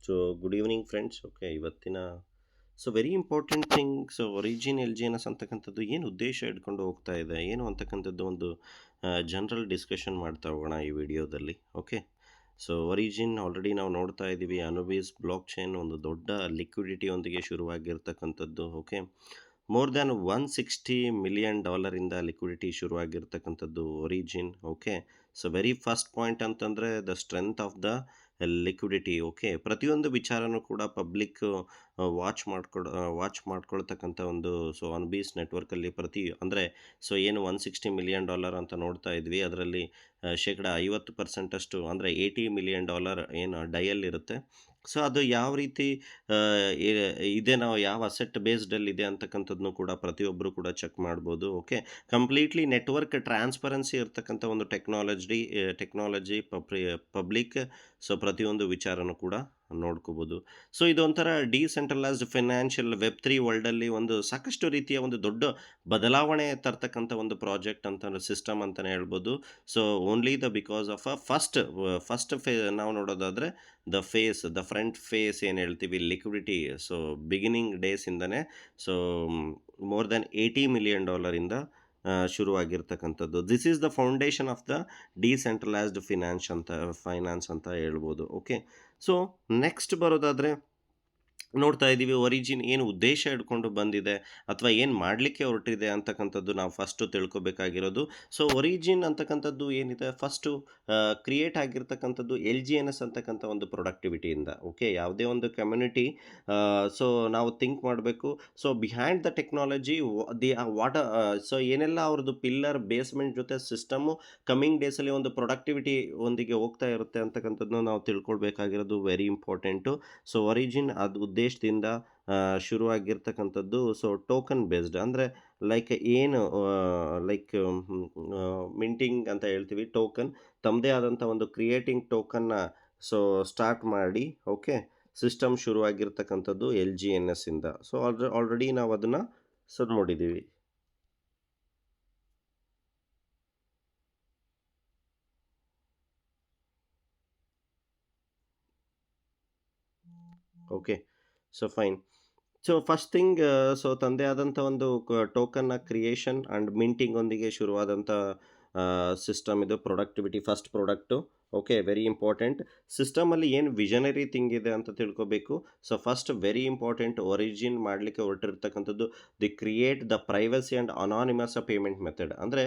So good evening friends. Okay, ಇವತ್ತಿನ very important thing. Origin L G N S ಅಂತಕ್ಕಂಥದ್ದು ಏನು ಉದ್ದೇಶ ಇಟ್ಕೊಂಡು ಹೋಗ್ತಾ ಇದೆ, ಏನು ಅಂತಕ್ಕಂಥದ್ದು ಒಂದು ಜನರಲ್ ಡಿಸ್ಕಷನ್ ಮಾಡ್ತಾ ಹೋಗೋಣ ಈ ವಿಡಿಯೋದಲ್ಲಿ. ಓಕೆ, ಒರಿಜಿನ್ ಆಲ್ರೆಡಿ ನಾವು ನೋಡ್ತಾ ಇದ್ದೀವಿ. ಅನುಬೀಸ್ ಬ್ಲಾಕ್ ಚೈನ್ ಒಂದು ದೊಡ್ಡ ಲಿಕ್ವಿಡಿಟಿಯೊಂದಿಗೆ ಶುರುವಾಗಿರ್ತಕ್ಕಂಥದ್ದು. Okay, more than $160 million liquidity ಶುರುವಾಗಿರ್ತಕ್ಕಂಥದ್ದು Origin. Okay, very first point ಅಂತಂದರೆ the strength of the liquidity. Okay, ಪ್ರತಿಯೊಂದು ವಿಚಾರನೂ ಕೂಡ ಪಬ್ಲಿಕ್ ವಾಚ್ ಮಾಡ್ಕೊಳ್ತಕ್ಕಂಥ ಒಂದು ಅನ್ಬೀಸ್ ನೆಟ್ವರ್ಕಲ್ಲಿ ಅಂದರೆ ಏನು $160 million ಅಂತ ನೋಡ್ತಾ ಇದ್ವಿ, ಅದರಲ್ಲಿ ಶೇಕಡ 50% ಅಂದರೆ $80 million ಏನು ಡೈಯಲ್ಲಿರುತ್ತೆ. ಅದು ಯಾವ ರೀತಿ ಆ, ಇದೆ, ನಾವು ಯಾವ ಅಸೆಟ್ ಬೇಸ್ಡಲ್ಲಿ ಇದೆ ಅಂತಕ್ಕಂಥದ್ದನ್ನು ಕೂಡ ಪ್ರತಿಯೊಬ್ಬರು ಕೂಡ ಚೆಕ್ ಮಾಡ್ಬೋದು. ಓಕೆ, ಕಂಪ್ಲೀಟ್ಲಿ ನೆಟ್ವರ್ಕ್ ಟ್ರಾನ್ಸ್ಪರೆನ್ಸಿ ಇರ್ತಕ್ಕಂಥ ಒಂದು ಟೆಕ್ನಾಲಜಿ ಪಬ್ಲಿಕ್ ಪ್ರತಿಯೊಂದು ವಿಚಾರನೂ ಕೂಡ ನೋಡ್ಕೋಬೋದು. ಇದೊಂಥರ ಡಿಸೆಂಟ್ರಲೈಸ್ಡ್ ಫೈನಾನ್ಷಿಯಲ್ ವೆಬ್ 3 ವರ್ಲ್ಡಲ್ಲಿ ಒಂದು ಸಾಕಷ್ಟು ರೀತಿಯ ಒಂದು ದೊಡ್ಡ ಬದಲಾವಣೆ ತರ್ತಕ್ಕಂಥ ಒಂದು ಪ್ರಾಜೆಕ್ಟ್ ಅಂತ, ಸಿಸ್ಟಮ್ ಅಂತಲೇ ಹೇಳ್ಬೋದು. ಓನ್ಲಿ ಬಿಕಾಸ್ ಆಫ್ ಫಸ್ಟ್ ನಾವು ನೋಡೋದಾದರೆ ದ ಫ್ರಂಟ್ ಫೇಸ್ ಏನು ಹೇಳ್ತೀವಿ, ಲಿಕ್ವಿಡಿಟಿ. ಬಿಗಿನಿಂಗ್ ಡೇಸಿಂದನೇ ಮೋರ್ ದ್ಯಾನ್ $80 million ಇಂದ ಶುರುವಾಗಿರ್ತಕ್ಕಂಥದ್ದು. This is the foundation of the decentralised finance ಅಂತ ಹೇಳ್ಬೋದು. ಓಕೆ, ನೆಕ್ಸ್ಟ್ ಬರೋದಾದರೆ ನೋಡ್ತಾ ಇದ್ದೀವಿ ಒರಿಜಿನ್ ಏನು ಉದ್ದೇಶ ಇಟ್ಕೊಂಡು ಬಂದಿದೆ ಅಥವಾ ಏನು ಮಾಡಲಿಕ್ಕೆ ಹೊರಟಿದೆ ಅಂತಕ್ಕಂಥದ್ದು ನಾವು ಫಸ್ಟು ತಿಳ್ಕೊಬೇಕಾಗಿರೋದು. ಒರಿಜಿನ್ ಅಂತಕ್ಕಂಥದ್ದು ಏನಿದೆ, ಫಸ್ಟು ಕ್ರಿಯೇಟ್ ಆಗಿರ್ತಕ್ಕಂಥದ್ದು LGNS ಅಂತಕ್ಕಂಥ ಒಂದು ಪ್ರೊಡಕ್ಟಿವಿಟಿಯಿಂದ. ಓಕೆ, ಯಾವುದೇ ಒಂದು ಕಮ್ಯುನಿಟಿ ನಾವು ಥಿಂಕ್ ಮಾಡಬೇಕು. ಬಿಹೈಂಡ್ ದ ಟೆಕ್ನಾಲಜಿ ಏನೆಲ್ಲ ಅವ್ರದ್ದು ಪಿಲ್ಲರ್ ಬೇಸ್ಮೆಂಟ್ ಜೊತೆ ಸಿಸ್ಟಮು ಕಮ್ಮಿಂಗ್ ಡೇಸಲ್ಲಿ ಒಂದು ಪ್ರೊಡಕ್ಟಿವಿಟಿ ಒಂದಿಗೆ ಹೋಗ್ತಾ ಇರುತ್ತೆ ಅಂತಕ್ಕಂಥದ್ದನ್ನು ನಾವು ತಿಳ್ಕೊಳ್ಬೇಕಾಗಿರೋದು ವೆರಿ ಇಂಪಾರ್ಟೆಂಟು. ಒರಿಜಿನ್ ಅದು ಉದ್ದೇಶದಿಂದ ಶುರುವಾಗಿರ್ತಕ್ಕಂಥದ್ದು. ಟೋಕನ್ ಬೇಸ್ಡ್ ಅಂದರೆ ಏನು ಮಿಂಟಿಂಗ್ ಅಂತ ಹೇಳ್ತೀವಿ, ಟೋಕನ್ ತಮ್ಮದೇ ಆದಂಥ ಒಂದು ಕ್ರಿಯೇಟಿಂಗ್ ಟೋಕನ್ನ ಸ್ಟಾರ್ಟ್ ಮಾಡಿ. ಓಕೆ, ಸಿಸ್ಟಮ್ ಶುರುವಾಗಿರ್ತಕ್ಕಂಥದ್ದು LGNS ಇಂದ. ಆಲ್ರೆಡಿ ನಾವು ಅದನ್ನು ನೋಡಿದ್ದೀವಿ. Okay, fine. ಫಸ್ಟ್ ಥಿಂಗ್, ತಂದೆ ಆದಂಥ ಒಂದು ಟೋಕನ್ನ ಕ್ರಿಯೇಷನ್ ಆ್ಯಂಡ್ ಮಿಂಟಿಂಗ್ ಒಂದಿಗೆ ಶುರುವಾದಂಥ ಸಿಸ್ಟಮ್ ಇದು. Productivity first product. Okay, very important. ಸಿಸ್ಟಮಲ್ಲಿ ಏನು ವಿಷನರಿ ಥಿಂಗ್ ಇದೆ ಅಂತ ತಿಳ್ಕೊಬೇಕು. ಫಸ್ಟ್ ವೆರಿ ಇಂಪಾರ್ಟೆಂಟ್, ಒರಿಜಿನ್ ಮಾಡಲಿಕ್ಕೆ ಹೊರಟಿರ್ತಕ್ಕಂಥದ್ದು the create the privacy and anonymous payment method. ಅಂದರೆ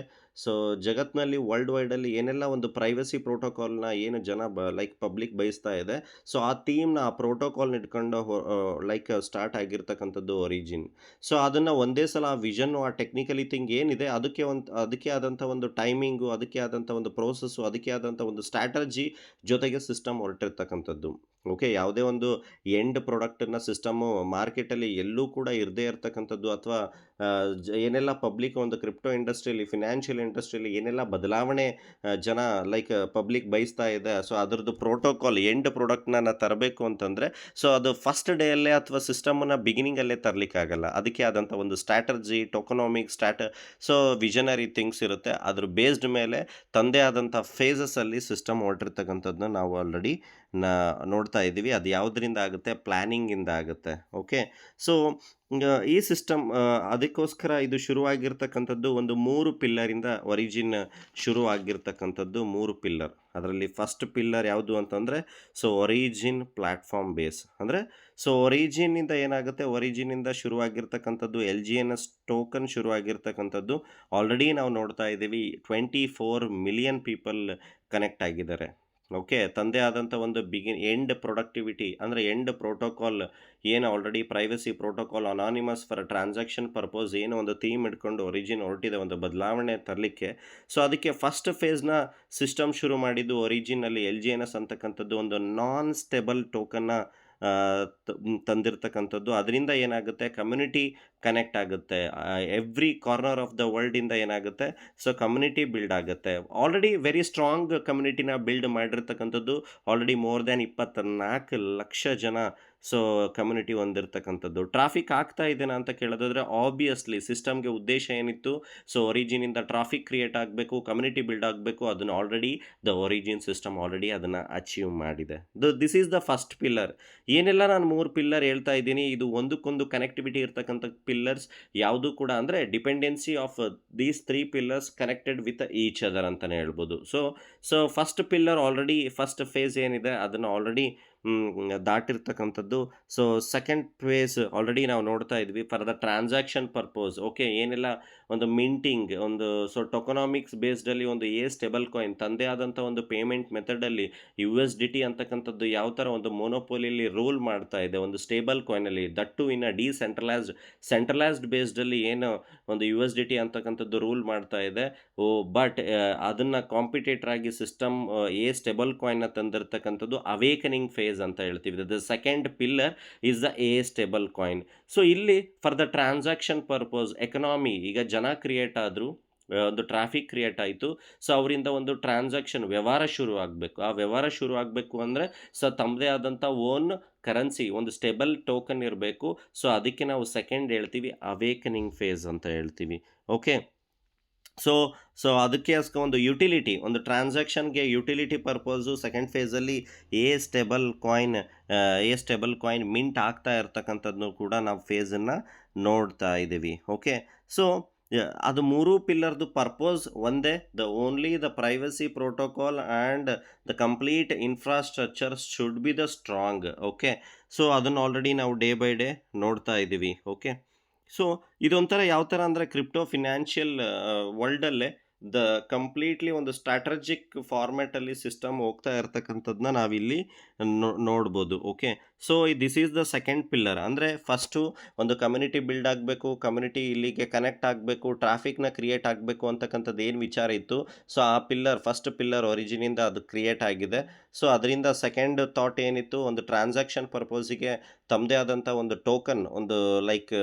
ಜಗತ್ತಿನಲ್ಲಿ ವರ್ಲ್ಡ್ ವೈಡಲ್ಲಿ ಏನೆಲ್ಲ ಒಂದು ಪ್ರೈವಸಿ ಪ್ರೋಟೋಕಾಲ್ನ ಏನು ಜನ ಪಬ್ಲಿಕ್ ಬಯಸ್ತಾ ಇದೆ, ಆ ಥೀಮ್ನ, ಆ ಪ್ರೋಟೋಕಾಲ್ನ ಇಟ್ಕೊಂಡು ಸ್ಟಾರ್ಟ್ ಆಗಿರ್ತಕ್ಕಂಥದ್ದು ಒರಿಜಿನ್. ಅದನ್ನು ಒಂದೇ ಸಲ ಆ ವಿಷನ್ನು, ಆ ಟೆಕ್ನಿಕಲಿ ಥಿಂಗ್ ಏನಿದೆ ಅದಕ್ಕೆ ಆದಂಥ ಒಂದು ಟೈಮಿಂಗು, ಅದಕ್ಕೆ ಆದಂಥ ಒಂದು ಪ್ರೋಸೆಸ್ಸು, ಅದಕ್ಕೆ ಆದಂಥ ಒಂದು ಸ್ಟ್ರಾಟಜಿ ಜೊತೆಗೆ ಸಿಸ್ಟಮ್ ಹೊರಟಿರ್ತಕ್ಕಂಥದ್ದು. ಓಕೆ, ಯಾವುದೇ ಒಂದು ಎಂಡ್ ಪ್ರಾಡಕ್ಟನ್ನು ಸಿಸ್ಟಮು ಮಾರ್ಕೆಟಲ್ಲಿ ಎಲ್ಲೂ ಕೂಡ ಇರದೇ ಇರತಕ್ಕಂಥದ್ದು, ಅಥವಾ ಏನೆಲ್ಲ ಪಬ್ಲಿಕ್ ಒಂದು ಕ್ರಿಪ್ಟೋ ಇಂಡಸ್ಟ್ರಿಯಲ್ಲಿ, ಫಿನಾನ್ಷಿಯಲ್ ಇಂಡಸ್ಟ್ರಿಯಲ್ಲಿ ಏನೆಲ್ಲ ಬದಲಾವಣೆ ಜನ ಪಬ್ಲಿಕ್ ಬಯಸ್ತಾ ಇದೆ, ಅದರದ್ದು ಪ್ರೋಟೋಕಾಲ್ ಎಂಡ್ ಪ್ರಾಡಕ್ಟ್ನ ತರಬೇಕು ಅಂತಂದರೆ ಅದು ಫಸ್ಟ್ ಡೇಯಲ್ಲೇ ಅಥವಾ ಸಿಸ್ಟಮನ್ನು ಬಿಗಿನಿಂಗಲ್ಲೇ ತರಲಿಕ್ಕಾಗಲ್ಲ. ಅದಕ್ಕೆ ಆದಂಥ ಒಂದು ಸ್ಟ್ರಾಟಜಿ, ಟೊಕೊನಾಮಿಕ್ ವಿಷನರಿ ಥಿಂಗ್ಸ್ ಇರುತ್ತೆ. ಅದ್ರ ಬೇಸ್ಡ್ ಮೇಲೆ ತಂದೆ ಆದಂಥ ಫೇಸಸಲ್ಲಿ ಸಿಸ್ಟಮ್ ಹೊರಟಿರ್ತಕ್ಕಂಥದ್ದನ್ನ ನಾವು ಆಲ್ರೆಡಿ ನೋಡ್ತಾ ಇದ್ದೀವಿ. ಅದು ಯಾವುದರಿಂದ ಆಗುತ್ತೆ, ಪ್ಲ್ಯಾನಿಂಗಿಂದ ಆಗುತ್ತೆ. ಓಕೆ, ಈ ಸಿಸ್ಟಮ್ ಅದಕ್ಕೋಸ್ಕರ ಇದು ಶುರುವಾಗಿರ್ತಕ್ಕಂಥದ್ದು ಒಂದು 3 ಪಿಲ್ಲರಿಂದ. ಒರಿಜಿನ್ ಶುರುವಾಗಿರ್ತಕ್ಕಂಥದ್ದು 3 ಪಿಲ್ಲರ್. ಅದರಲ್ಲಿ ಫಸ್ಟ್ ಪಿಲ್ಲರ್ ಯಾವುದು ಅಂತಂದರೆ ಒರಿಜಿನ್ ಪ್ಲ್ಯಾಟ್ಫಾರ್ಮ್ ಬೇಸ್. ಅಂದರೆ ಒರಿಜಿನ್ನಿಂದ ಏನಾಗುತ್ತೆ, ಒರಿಜಿನ್ನಿಂದ ಶುರುವಾಗಿರ್ತಕ್ಕಂಥದ್ದು LGNS ಟೋಕನ್ ಶುರುವಾಗಿರ್ತಕ್ಕಂಥದ್ದು. ಆಲ್ರೆಡಿ ನಾವು ನೋಡ್ತಾ ಇದ್ದೀವಿ 24 ಮಿಲಿಯನ್ ಪೀಪಲ್ ಕನೆಕ್ಟ್ ಆಗಿದ್ದಾರೆ. ಓಕೆ, ತಂದೆ ಆದಂಥ ಒಂದು ಎಂಡ್ ಪ್ರೊಡಕ್ಟಿವಿಟಿ ಅಂದರೆ ಎಂಡ್ ಪ್ರೋಟೋಕಾಲ್ ಏನು already privacy protocol, anonymous for transaction purpose ಏನು ಒಂದು ಥೀಮ್ ಇಟ್ಕೊಂಡು ಒರಿಜಿನ್ ಹೊರಟಿದೆ ಒಂದು ಬದಲಾವಣೆ ತರಲಿಕ್ಕೆ. ಅದಕ್ಕೆ ಫಸ್ಟ್ ಫೇಸ್ನ ಸಿಸ್ಟಮ್ ಶುರು ಮಾಡಿದ್ದು ಒರಿಜಿನಲ್ಲಿ LGNS ಅಂತಕ್ಕಂಥದ್ದು ಒಂದು ನಾನ್ ಸ್ಟೇಬಲ್ ಟೋಕನ್ನ ತಂದಿರತಕ್ಕಂಥದ್ದು. ಅದರಿಂದ ಏನಾಗುತ್ತೆ, ಕಮ್ಯುನಿಟಿ ಕನೆಕ್ಟ್ ಆಗುತ್ತೆ. ಎವ್ರಿ ಕಾರ್ನರ್ ಆಫ್ ದ ವರ್ಲ್ಡಿಂದ ಏನಾಗುತ್ತೆ, ಕಮ್ಯುನಿಟಿ ಬಿಲ್ಡ್ ಆಗುತ್ತೆ. ಆಲ್ರೆಡಿ ವೆರಿ ಸ್ಟ್ರಾಂಗ್ ಕಮ್ಯುನಿಟಿನ ಬಿಲ್ಡ್ ಮಾಡಿರ್ತಕ್ಕಂಥದ್ದು. ಆಲ್ರೆಡಿ ಮೋರ್ ದ್ಯಾನ್ 24 ಲಕ್ಷ ಜನ ಸೊ ಕಮ್ಯುನಿಟಿ ಹೊಂದಿರತಕ್ಕಂಥದ್ದು. ಟ್ರಾಫಿಕ್ ಆಗ್ತಾ ಇದೆನಾ ಅಂತ ಕೇಳೋದಾದ್ರೆ ಆಬ್ವಿಯಸ್ಲಿ ಸಿಸ್ಟಮ್‌ಗೆ ಉದ್ದೇಶ ಏನಿತ್ತು? ಸೊ ಒರಿಜಿನಿಂದ ಟ್ರಾಫಿಕ್ ಕ್ರಿಯೇಟ್ ಆಗಬೇಕು, ಕಮ್ಯುನಿಟಿ ಬಿಲ್ಡ್ ಆಗಬೇಕು. ಅದನ್ನ already the origin system already ಅದನ್ನ ಅಚೀವ್ ಮಾಡಿದೆ. This is the first pillar. ಏನೆಲ್ಲ ನಾನು 3 ಪಿಲ್ಲರ್ ಹೇಳ್ತಾ ಇದ್ದೀನಿ, ಇದು ಒಂದಕ್ಕೊಂದು ಕನೆಕ್ಟಿವಿಟಿ ಇರ್ತಕ್ಕಂಥ ಪಿಲ್ಲರ್ಸ್ ಯಾವುದು ಕೂಡ ಅಂದರೆ dependency of these 3 pillars connected with each other ಅಂತಾನೆ ಹೇಳ್ಬೋದು. So first pillar already first phase ಏನಿದೆ ಅದನ್ನು ಆಲ್ರೆಡಿ ದಾಟಿರ್ತಕ್ಕಂಥದ್ದು. ಸೊ ಸೆಕೆಂಡ್ ಫೇಸ್ ಆಲ್ರೆಡಿ ನಾವು ನೋಡ್ತಾ ಇದ್ವಿ for the transaction purpose. Okay, ಏನೆಲ್ಲ ಒಂದು ಮಿಂಟಿಂಗ್ ಒಂದು ಸೊ ಟೊಕೊನಾಮಿಕ್ಸ್ ಬೇಸ್ಡಲ್ಲಿ ಒಂದು ಸ್ಟೇಬಲ್ ಕಾಯಿನ್ ತಂದೇ ಆದಂಥ ಒಂದು ಪೇಮೆಂಟ್ ಮೆಥಡಲ್ಲಿ USDT ಅಂತಕ್ಕಂಥದ್ದು ಯಾವ ಥರ ಒಂದು ಮೊನೋಪೋಲಿಯಲ್ಲಿ ರೂಲ್ ಮಾಡ್ತಾ ಇದೆ ಒಂದು ಸ್ಟೇಬಲ್ ಕಾಯಿನಲ್ಲಿ, ದಟ್ಟು ಇನ್ ಸೆಂಟ್ರಲೈಸ್ಡ್ ಬೇಸ್ಡಲ್ಲಿ ಏನು ಒಂದು USDT ಅಂತಕ್ಕಂಥದ್ದು ರೂಲ್ ಮಾಡ್ತಾ ಇದೆ. ಬಟ್ ಅದನ್ನು ಕಾಂಪಿಟೇಟರ್ ಆಗಿ ಸಿಸ್ಟಮ್ ಸ್ಟೇಬಲ್ ಕಾಯಿನ್ನ ತಂದಿರತಕ್ಕಂಥದ್ದು ಅವೇಕನಿಂಗ್ ಫೇಸ್ ಅಂತ ಹೇಳ್ತೀವಿ. The second pillar is the stablecoin. So ಇಲ್ಲಿ for the transaction purpose economy, ಈಗ ಜನ ಕ್ರಿಯೇಟ್ ಆದರು, ಒಂದು ಟ್ರಾಫಿಕ್ ಕ್ರಿಯೇಟ್ ಆಯಿತು. ಸೊ ಅವರಿಂದ ಒಂದು ಟ್ರಾನ್ಸಾಕ್ಷನ್ ವ್ಯವಹಾರ ಶುರು ಆಗಬೇಕು. ಆ ವ್ಯವಹಾರ ಶುರು ಆಗಬೇಕು ಅಂದರೆ ಸೊ ತಮ್ಮದೇ ಆದಂಥ ಓನ್ ಕರೆನ್ಸಿ ಒಂದು ಸ್ಟೇಬಲ್ ಟೋಕನ್ ಇರಬೇಕು. ಸೊ ಅದಕ್ಕೆ ನಾವು ಸೆಕೆಂಡ್ ಹೇಳ್ತೀವಿ ಅವೇಕನಿಂಗ್ ಫೇಸ್ ಅಂತ ಹೇಳ್ತೀವಿ. ಓಕೆ, ಸೊ ಅದಕ್ಕೆ ಒಂದು ಯುಟಿಲಿಟಿ, ಒಂದು ಟ್ರಾನ್ಸಾಕ್ಷನ್ಗೆ ಯುಟಿಲಿಟಿ ಪರ್ಪಸು ಸೆಕೆಂಡ್ ಫೇಸಲ್ಲಿ ಸ್ಟೇಬಲ್ ಕಾಯಿನ್ ಮಿಂಟ್ ಆಗ್ತಾ ಇರ್ತಕ್ಕಂಥದ್ದನ್ನು ಕೂಡ ನಾವು ಫೇಸನ್ನು ನೋಡ್ತಾ ಇದ್ದೀವಿ. ಓಕೆ, ಸೊ ಅದು 3 ಪಿಲ್ಲರ್ದು ಪರ್ಪೋಸ್ ಒಂದೇ, only the privacy protocol and the complete infrastructure should be the strong. Okay, so ಅದನ್ನು ಆಲ್ರೆಡಿ ನಾವು ಡೇ ಬೈ ಡೇ ನೋಡ್ತಾ ಇದ್ದೀವಿ. ಓಕೆ, ಸೊ ಇದೊಂಥರ ಯಾವ ಥರ ಅಂದರೆ ಕ್ರಿಪ್ಟೋ ಫಿನಾನ್ಷಿಯಲ್ ವರ್ಲ್ಡಲ್ಲೇ ದ ಕಂಪ್ಲೀಟ್ಲಿ ಒಂದು ಸ್ಟ್ರಾಟಜಿಕ್ ಫಾರ್ಮ್ಯಾಟಲ್ಲಿ ಸಿಸ್ಟಮ್ ಹೋಗ್ತಾ ಇರ್ತಕ್ಕಂಥದ್ದನ್ನ ನಾವಿಲ್ಲಿ ನೋಡ್ಬೋದು. Okay, so this is the second pillar. ಅಂದರೆ ಫಸ್ಟು ಒಂದು ಕಮ್ಯುನಿಟಿ ಬಿಲ್ಡ್ ಆಗಬೇಕು, ಕಮ್ಯುನಿಟಿ ಇಲ್ಲಿಗೆ ಕನೆಕ್ಟ್ ಆಗಬೇಕು, ಟ್ರಾಫಿಕ್ನ ಕ್ರಿಯೇಟ್ ಆಗಬೇಕು ಅಂತಕ್ಕಂಥದ್ದು ಏನು ವಿಚಾರ ಇತ್ತು. ಸೊ ಆ ಪಿಲ್ಲರ್ ಫಸ್ಟ್ ಪಿಲ್ಲರ್ ಒರಿಜಿನಿಂದ ಅದು ಕ್ರಿಯೇಟ್ ಆಗಿದೆ. ಸೊ ಅದರಿಂದ ಸೆಕೆಂಡ್ ಥಾಟ್ ಏನಿತ್ತು, ಒಂದು ಟ್ರಾನ್ಸಾಕ್ಷನ್ ಪರ್ಪೋಸಿಗೆ ತಮ್ಮದೇ ಆದಂಥ ಒಂದು ಟೋಕನ್, ಒಂದು ಲೈಕ್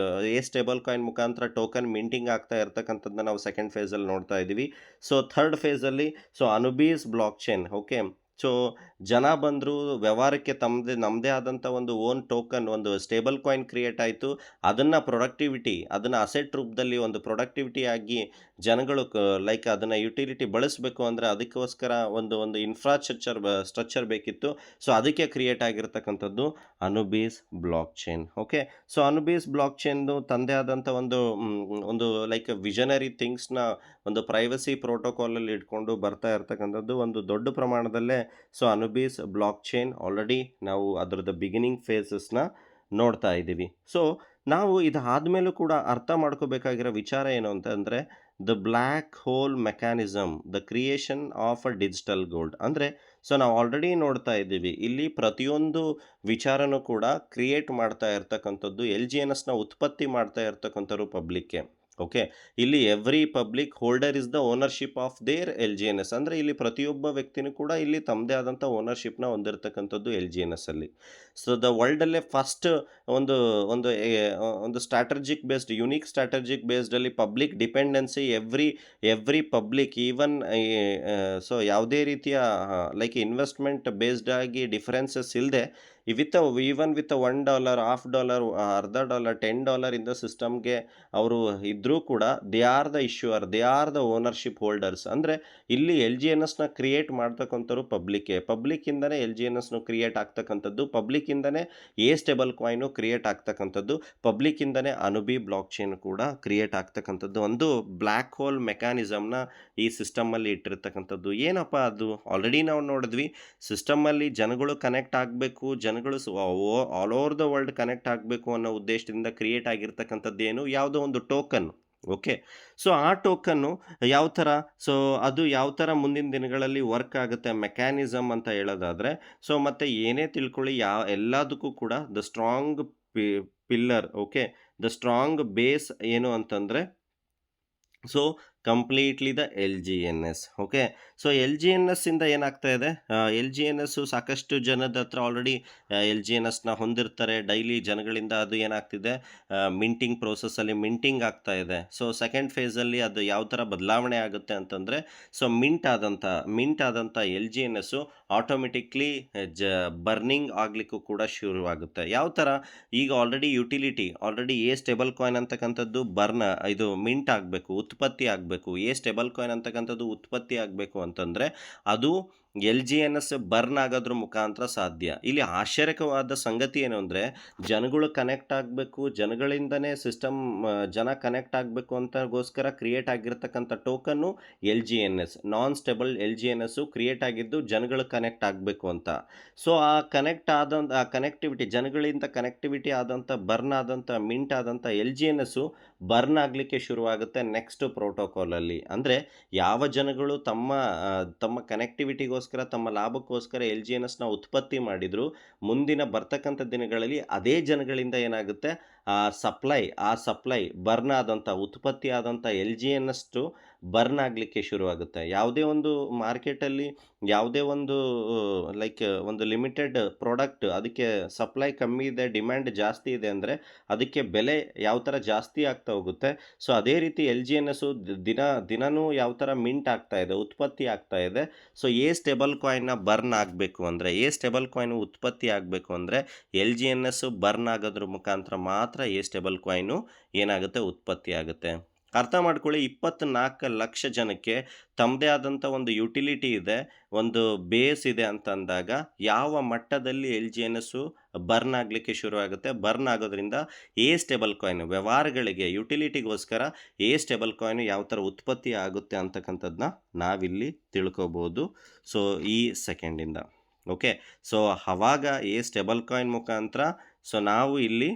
ಸ್ಟೇಬಲ್ ಕಾಯಿನ್ ಮುಖಾಂತರ ಟೋಕನ್ ಮಿಂಟಿಂಗ್ ಆಗ್ತಾ ಇರ್ತಕ್ಕಂಥದ್ದನ್ನ ನಾವು ಸೆಕೆಂಡ್ ಫೇಸಲ್ಲಿ ನೋಡ್ತಾ ಇದ್ದೀವಿ. ಸೊ ಥರ್ಡ್ ಫೇಸಲ್ಲಿ so Anubis blockchain. Okay, so ಜನ ಬಂದರು, ವ್ಯವಹಾರಕ್ಕೆ ನಮ್ಮದೇ ಆದಂಥ ಒಂದು ಓನ್ ಟೋಕನ್, ಒಂದು ಸ್ಟೇಬಲ್ ಕಾಯಿನ್ ಕ್ರಿಯೇಟ್ ಆಯಿತು. ಅದನ್ನು ಅಸೆಟ್ ರೂಪದಲ್ಲಿ ಒಂದು ಪ್ರೊಡಕ್ಟಿವಿಟಿ ಆಗಿ ಜನಗಳು ಲೈಕ್ ಅದನ್ನು ಯುಟಿಲಿಟಿ ಬಳಸಬೇಕು ಅಂದರೆ ಅದಕ್ಕೋಸ್ಕರ ಒಂದು ಸ್ಟ್ರಕ್ಚರ್ ಬೇಕಿತ್ತು. ಸೊ ಅದಕ್ಕೆ ಕ್ರಿಯೇಟ್ ಆಗಿರ್ತಕ್ಕಂಥದ್ದು Anubis blockchain. Okay, so Anubis ಬ್ಲಾಕ್ ಚೈನ್ದು ತಂದೆ ಆದಂಥ ಒಂದು ಲೈಕ್ ವಿಷನರಿ ಥಿಂಗ್ಸ್ನ ಒಂದು ಪ್ರೈವಸಿ ಪ್ರೋಟೋಕಾಲಲ್ಲಿ ಇಟ್ಕೊಂಡು ಬರ್ತಾ ಇರ್ತಕ್ಕಂಥದ್ದು ಒಂದು ದೊಡ್ಡ ಪ್ರಮಾಣದಲ್ಲೇ. So Anubis block chain already ನಾವು ಅದರದ್ದು ಬಿಗಿನಿಂಗ್ ಫೇಸಸ್ನ ನೋಡ್ತಾ ಇದ್ದೀವಿ. ಸೊ ನಾವು ಇದಾದಮೇಲೂ ಕೂಡ ಅರ್ಥ ಮಾಡ್ಕೋಬೇಕಾಗಿರೋ ವಿಚಾರ ಏನು ಅಂತಂದರೆ the black hole mechanism, the creation of a digital gold. ಅಂದರೆ ಸೊ ನಾವು ಆಲ್ರೆಡಿ ನೋಡ್ತಾ ಇದ್ದೀವಿ ಇಲ್ಲಿ ಪ್ರತಿಯೊಂದು ವಿಚಾರನೂ ಕೂಡ ಕ್ರಿಯೇಟ್ ಮಾಡ್ತಾ ಇರ್ತಕ್ಕಂಥದ್ದು LGNSನ ಉತ್ಪತ್ತಿ ಮಾಡ್ತಾ ಇರ್ತಕ್ಕಂಥವ್ರು ಪಬ್ಲಿಕ್ಗೆ. ಓಕೆ, ಇಲ್ಲಿ every public holder is the ownership of their LGNS. ಅಂದರೆ ಇಲ್ಲಿ ಪ್ರತಿಯೊಬ್ಬ ವ್ಯಕ್ತಿನೂ ಕೂಡ ಇಲ್ಲಿ ತಮ್ಮದೇ ಆದಂಥ ಓನರ್ಶಿಪ್ನ ಹೊಂದಿರತಕ್ಕಂಥದ್ದು LGNSಲ್ಲಿ. ಸೊ ದ ವರ್ಲ್ಡಲ್ಲೇ ಫಸ್ಟ್ ಒಂದು ಒಂದು ಒಂದು ಸ್ಟ್ರಾಟಜಿಕ್ ಬೇಸ್ಡ್, ಯುನೀಕ್ ಸ್ಟ್ರಾಟಜಿಕ್ ಬೇಸ್ಡಲ್ಲಿ public dependency every public even so ಯಾವುದೇ ರೀತಿಯ ಲೈಕ್ ಇನ್ವೆಸ್ಟ್ಮೆಂಟ್ ಬೇಸ್ಡ್ ಆಗಿ ಡಿಫರೆನ್ಸಸ್ ಇಲ್ಲದೆ ಈವನ್ ವಿತ್ $1, $50, ಅರ್ಧ ಡಾಲರ್, $10 ಇಂದ ಸಿಸ್ಟಮ್ಗೆ ಅವರು ಇದ್ದರೂ ಕೂಡ they are the issuer, they are the ownership holders. ಅಂದರೆ ಇಲ್ಲಿ LGNSನ ಕ್ರಿಯೇಟ್ ಮಾಡ್ತಕ್ಕಂಥವ್ರು ಪಬ್ಲಿಕ್ಕಿಂದನೇ LGNSನು ಕ್ರಿಯೇಟ್ ಆಗ್ತಕ್ಕಂಥದ್ದು, ಪಬ್ಲಿಕ್ಕಿಂದನೇ ಸ್ಟೇಬಲ್ ಕಾಯಿನು ಕ್ರಿಯೇಟ್ ಆಗ್ತಕ್ಕಂಥದ್ದು, ಪಬ್ಲಿಕ್ಕಿಂದನೇ ಅನುಬಿ ಬ್ಲಾಕ್ ಚೈನ್ ಕೂಡ ಕ್ರಿಯೇಟ್ ಆಗ್ತಕ್ಕಂಥದ್ದು. ಒಂದು ಬ್ಲ್ಯಾಕ್ ಹೋಲ್ ಮೆಕ್ಯಾನಿಸಮ್ನ ಈ ಸಿಸ್ಟಮಲ್ಲಿ ಇಟ್ಟಿರ್ತಕ್ಕಂಥದ್ದು. ಏನಪ್ಪ ಅದು? ಆಲ್ರೆಡಿ ನಾವು ನೋಡಿದ್ವಿ, ಸಿಸ್ಟಮಲ್ಲಿ ಜನಗಳು ಕನೆಕ್ಟ್ ಆಗಬೇಕು, ಜನಗಳು all over the world connect ಆಗಬೇಕು ಅನ್ನೋ ಉದ್ದೇಶದಿಂದ ಕ್ರಿಯೇಟ್ ಆಗಿರ್ತಕ್ಕಂಥದ್ದೇನು, ಯಾವುದೋ ಒಂದು ಟೋಕನ್. ಓಕೆ, ಸೊ ಆ ಟೋಕನ್ನು ಅದು ಯಾವ ಥರ ಮುಂದಿನ ದಿನಗಳಲ್ಲಿ ವರ್ಕ್ ಆಗುತ್ತೆ ಮೆಕ್ಯಾನಿಸಮ್ ಅಂತ ಹೇಳೋದಾದರೆ, ಸೊ ಮತ್ತು ಏನೇ ತಿಳ್ಕೊಳ್ಳಿ ಎಲ್ಲದಕ್ಕೂ ಕೂಡ the strong pillar, okay, the strong base ಏನು ಅಂತಂದರೆ so completely the LGNS. Okay, so LGNSಯಿಂದ ಏನಾಗ್ತಾ ಇದೆ, LGNS ಸಾಕಷ್ಟು ಜನದ ಹತ್ರ ಆಲ್ರೆಡಿ LGNSನ ಹೊಂದಿರ್ತಾರೆ. ಡೈಲಿ ಜನಗಳಿಂದ ಅದು ಏನಾಗ್ತಿದೆ, ಮಿಂಟಿಂಗ್ ಪ್ರೋಸೆಸ್ಸಲ್ಲಿ ಮಿಂಟಿಂಗ್ ಆಗ್ತಾ ಇದೆ. ಸೊ ಸೆಕೆಂಡ್ ಫೇಸಲ್ಲಿ ಅದು ಯಾವ ಥರ ಬದಲಾವಣೆ ಆಗುತ್ತೆ ಅಂತಂದರೆ, ಸೊ ಮಿಂಟ್ ಆದಂಥ LGNSಸು ಆಟೋಮೆಟಿಕ್ಲಿ ಬರ್ನಿಂಗ್ ಆಗಲಿಕ್ಕೂ ಕೂಡ ಶುರುವಾಗುತ್ತೆ. ಯಾವ ಥರ? ಈಗ ಆಲ್ರೆಡಿ ಸ್ಟೇಬಲ್ ಕಾಯಿನ್ ಅಂತಕ್ಕಂಥದ್ದು ಇದು ಮಿಂಟ್ ಆಗಬೇಕು, ಉತ್ಪತ್ತಿ ಆಗಬೇಕು. ಸ್ಟೇಬಲ್ ಕಾಯಿನ್ ಅಂತಕ್ಕಂಥದ್ದು ಉತ್ಪತ್ತಿ ಆಗಬೇಕು ಅಂತಂದರೆ ಅದು LGNS ಬರ್ನ್ ಆಗೋದ್ರ ಮುಖಾಂತರ ಸಾಧ್ಯ. ಇಲ್ಲಿ ಆಶ್ಚರ್ಯಕವಾದ ಸಂಗತಿ ಏನು ಅಂದರೆ, ಜನಗಳು ಕನೆಕ್ಟ್ ಆಗಬೇಕು, ಜನಗಳಿಂದನೇ ಜನ ಕನೆಕ್ಟ್ ಆಗಬೇಕು ಅಂತಗೋಸ್ಕರ ಕ್ರಿಯೇಟ್ ಆಗಿರ್ತಕ್ಕಂಥ ಟೋಕನ್ನು LGNS, ನಾನ್ ಸ್ಟೇಬಲ್ LGNSಸು ಕ್ರಿಯೇಟ್ ಆಗಿದ್ದು ಜನಗಳು ಕನೆಕ್ಟ್ ಆಗಬೇಕು ಅಂತ. ಸೊ ಆ ಜನಗಳಿಂದ ಕನೆಕ್ಟಿವಿಟಿ ಆದಂಥ ಬರ್ನ್ ಆದಂಥ ಮಿಂಟ್ ಆದಂಥ LGNSಸು ಬರ್ನ್ ಆಗಲಿಕ್ಕೆ ಶುರುವಾಗುತ್ತೆ ನೆಕ್ಸ್ಟ್ ಪ್ರೋಟೋಕಾಲಲ್ಲಿ. ಅಂದರೆ ಯಾವ ಜನಗಳು ತಮ್ಮ ಕನೆಕ್ಟಿವಿಟಿಗೋಸ್ಕರ, ತಮ್ಮ ಲಾಭಕ್ಕೋಸ್ಕರ LGNSನ ಉತ್ಪತ್ತಿ ಮಾಡಿದ್ರು, ಮುಂದಿನ ಬರ್ತಕ್ಕಂಥ ದಿನಗಳಲ್ಲಿ ಅದೇ ಜನಗಳಿಂದ ಏನಾಗುತ್ತೆ, ಆ ಸಪ್ಲೈ ಬರ್ನ್ ಆದಂಥ, ಉತ್ಪತ್ತಿ ಆದಂಥ LGNS ಬರ್ನ್ ಆಗಲಿಕ್ಕೆ ಶುರುವಾಗುತ್ತೆ. ಯಾವುದೇ ಒಂದು ಮಾರ್ಕೆಟಲ್ಲಿ ಯಾವುದೇ ಒಂದು ಒಂದು ಲಿಮಿಟೆಡ್ ಪ್ರಾಡಕ್ಟ್, ಅದಕ್ಕೆ ಸಪ್ಲೈ ಕಮ್ಮಿ ಇದೆ, ಡಿಮ್ಯಾಂಡ್ ಜಾಸ್ತಿ ಇದೆ ಅಂದರೆ ಅದಕ್ಕೆ ಬೆಲೆ ಯಾವ ಥರ ಜಾಸ್ತಿ ಆಗ್ತಾ ಹೋಗುತ್ತೆ. ಸೊ ಅದೇ ರೀತಿ LGNSಸು ದಿನನೂ ಯಾವ ಥರ ಮಿಂಟ್ ಆಗ್ತಾ ಇದೆ, ಉತ್ಪತ್ತಿ ಆಗ್ತಾ ಇದೆ. ಸೊ ಸ್ಟೇಬಲ್ ಕಾಯಿನ್ನ ಬರ್ನ್ ಆಗಬೇಕು ಅಂದರೆ, ಸ್ಟೇಬಲ್ ಕಾಯಿನ್ ಉತ್ಪತ್ತಿ ಆಗಬೇಕು ಅಂದರೆ LGNS ಬರ್ನ್ ಆಗೋದ್ರ ಮುಖಾಂತರ ಮಾತ್ರ ಸ್ಟೇಬಲ್ ಕಾಯಿನು ಏನಾಗುತ್ತೆ, ಉತ್ಪತ್ತಿ ಆಗುತ್ತೆ. ಅರ್ಥ ಮಾಡ್ಕೊಳ್ಳಿ, 24 ಲಕ್ಷ ಜನಕ್ಕೆ ತಮ್ಮದೇ ಆದಂಥ ಒಂದು ಯುಟಿಲಿಟಿ ಇದೆ, ಒಂದು ಬೇಸ್ ಇದೆ ಅಂತ ಅಂದಾಗ ಯಾವ ಮಟ್ಟದಲ್ಲಿ LGNSಸು ಬರ್ನ್ ಆಗಲಿಕ್ಕೆ ಶುರುವಾಗುತ್ತೆ. ಬರ್ನ್ ಆಗೋದ್ರಿಂದ ಸ್ಟೇಬಲ್ ಕಾಯಿನ್ ವ್ಯವಹಾರಗಳಿಗೆ, ಯುಟಿಲಿಟಿಗೋಸ್ಕರ ಸ್ಟೇಬಲ್ ಕಾಯಿನ್ ಯಾವ ಥರ ಉತ್ಪತ್ತಿ ಆಗುತ್ತೆ ಅಂತಕ್ಕಂಥದ್ದನ್ನ ನಾವಿಲ್ಲಿ ತಿಳ್ಕೊಬೋದು. ಸೊ ಈ ಸೆಕೆಂಡಿಂದ ಓಕೆ. ಸೊ ಆವಾಗ ಸ್ಟೇಬಲ್ ಕಾಯಿನ್ ಮುಖಾಂತರ, ಸೊ ನಾವು ಇಲ್ಲಿ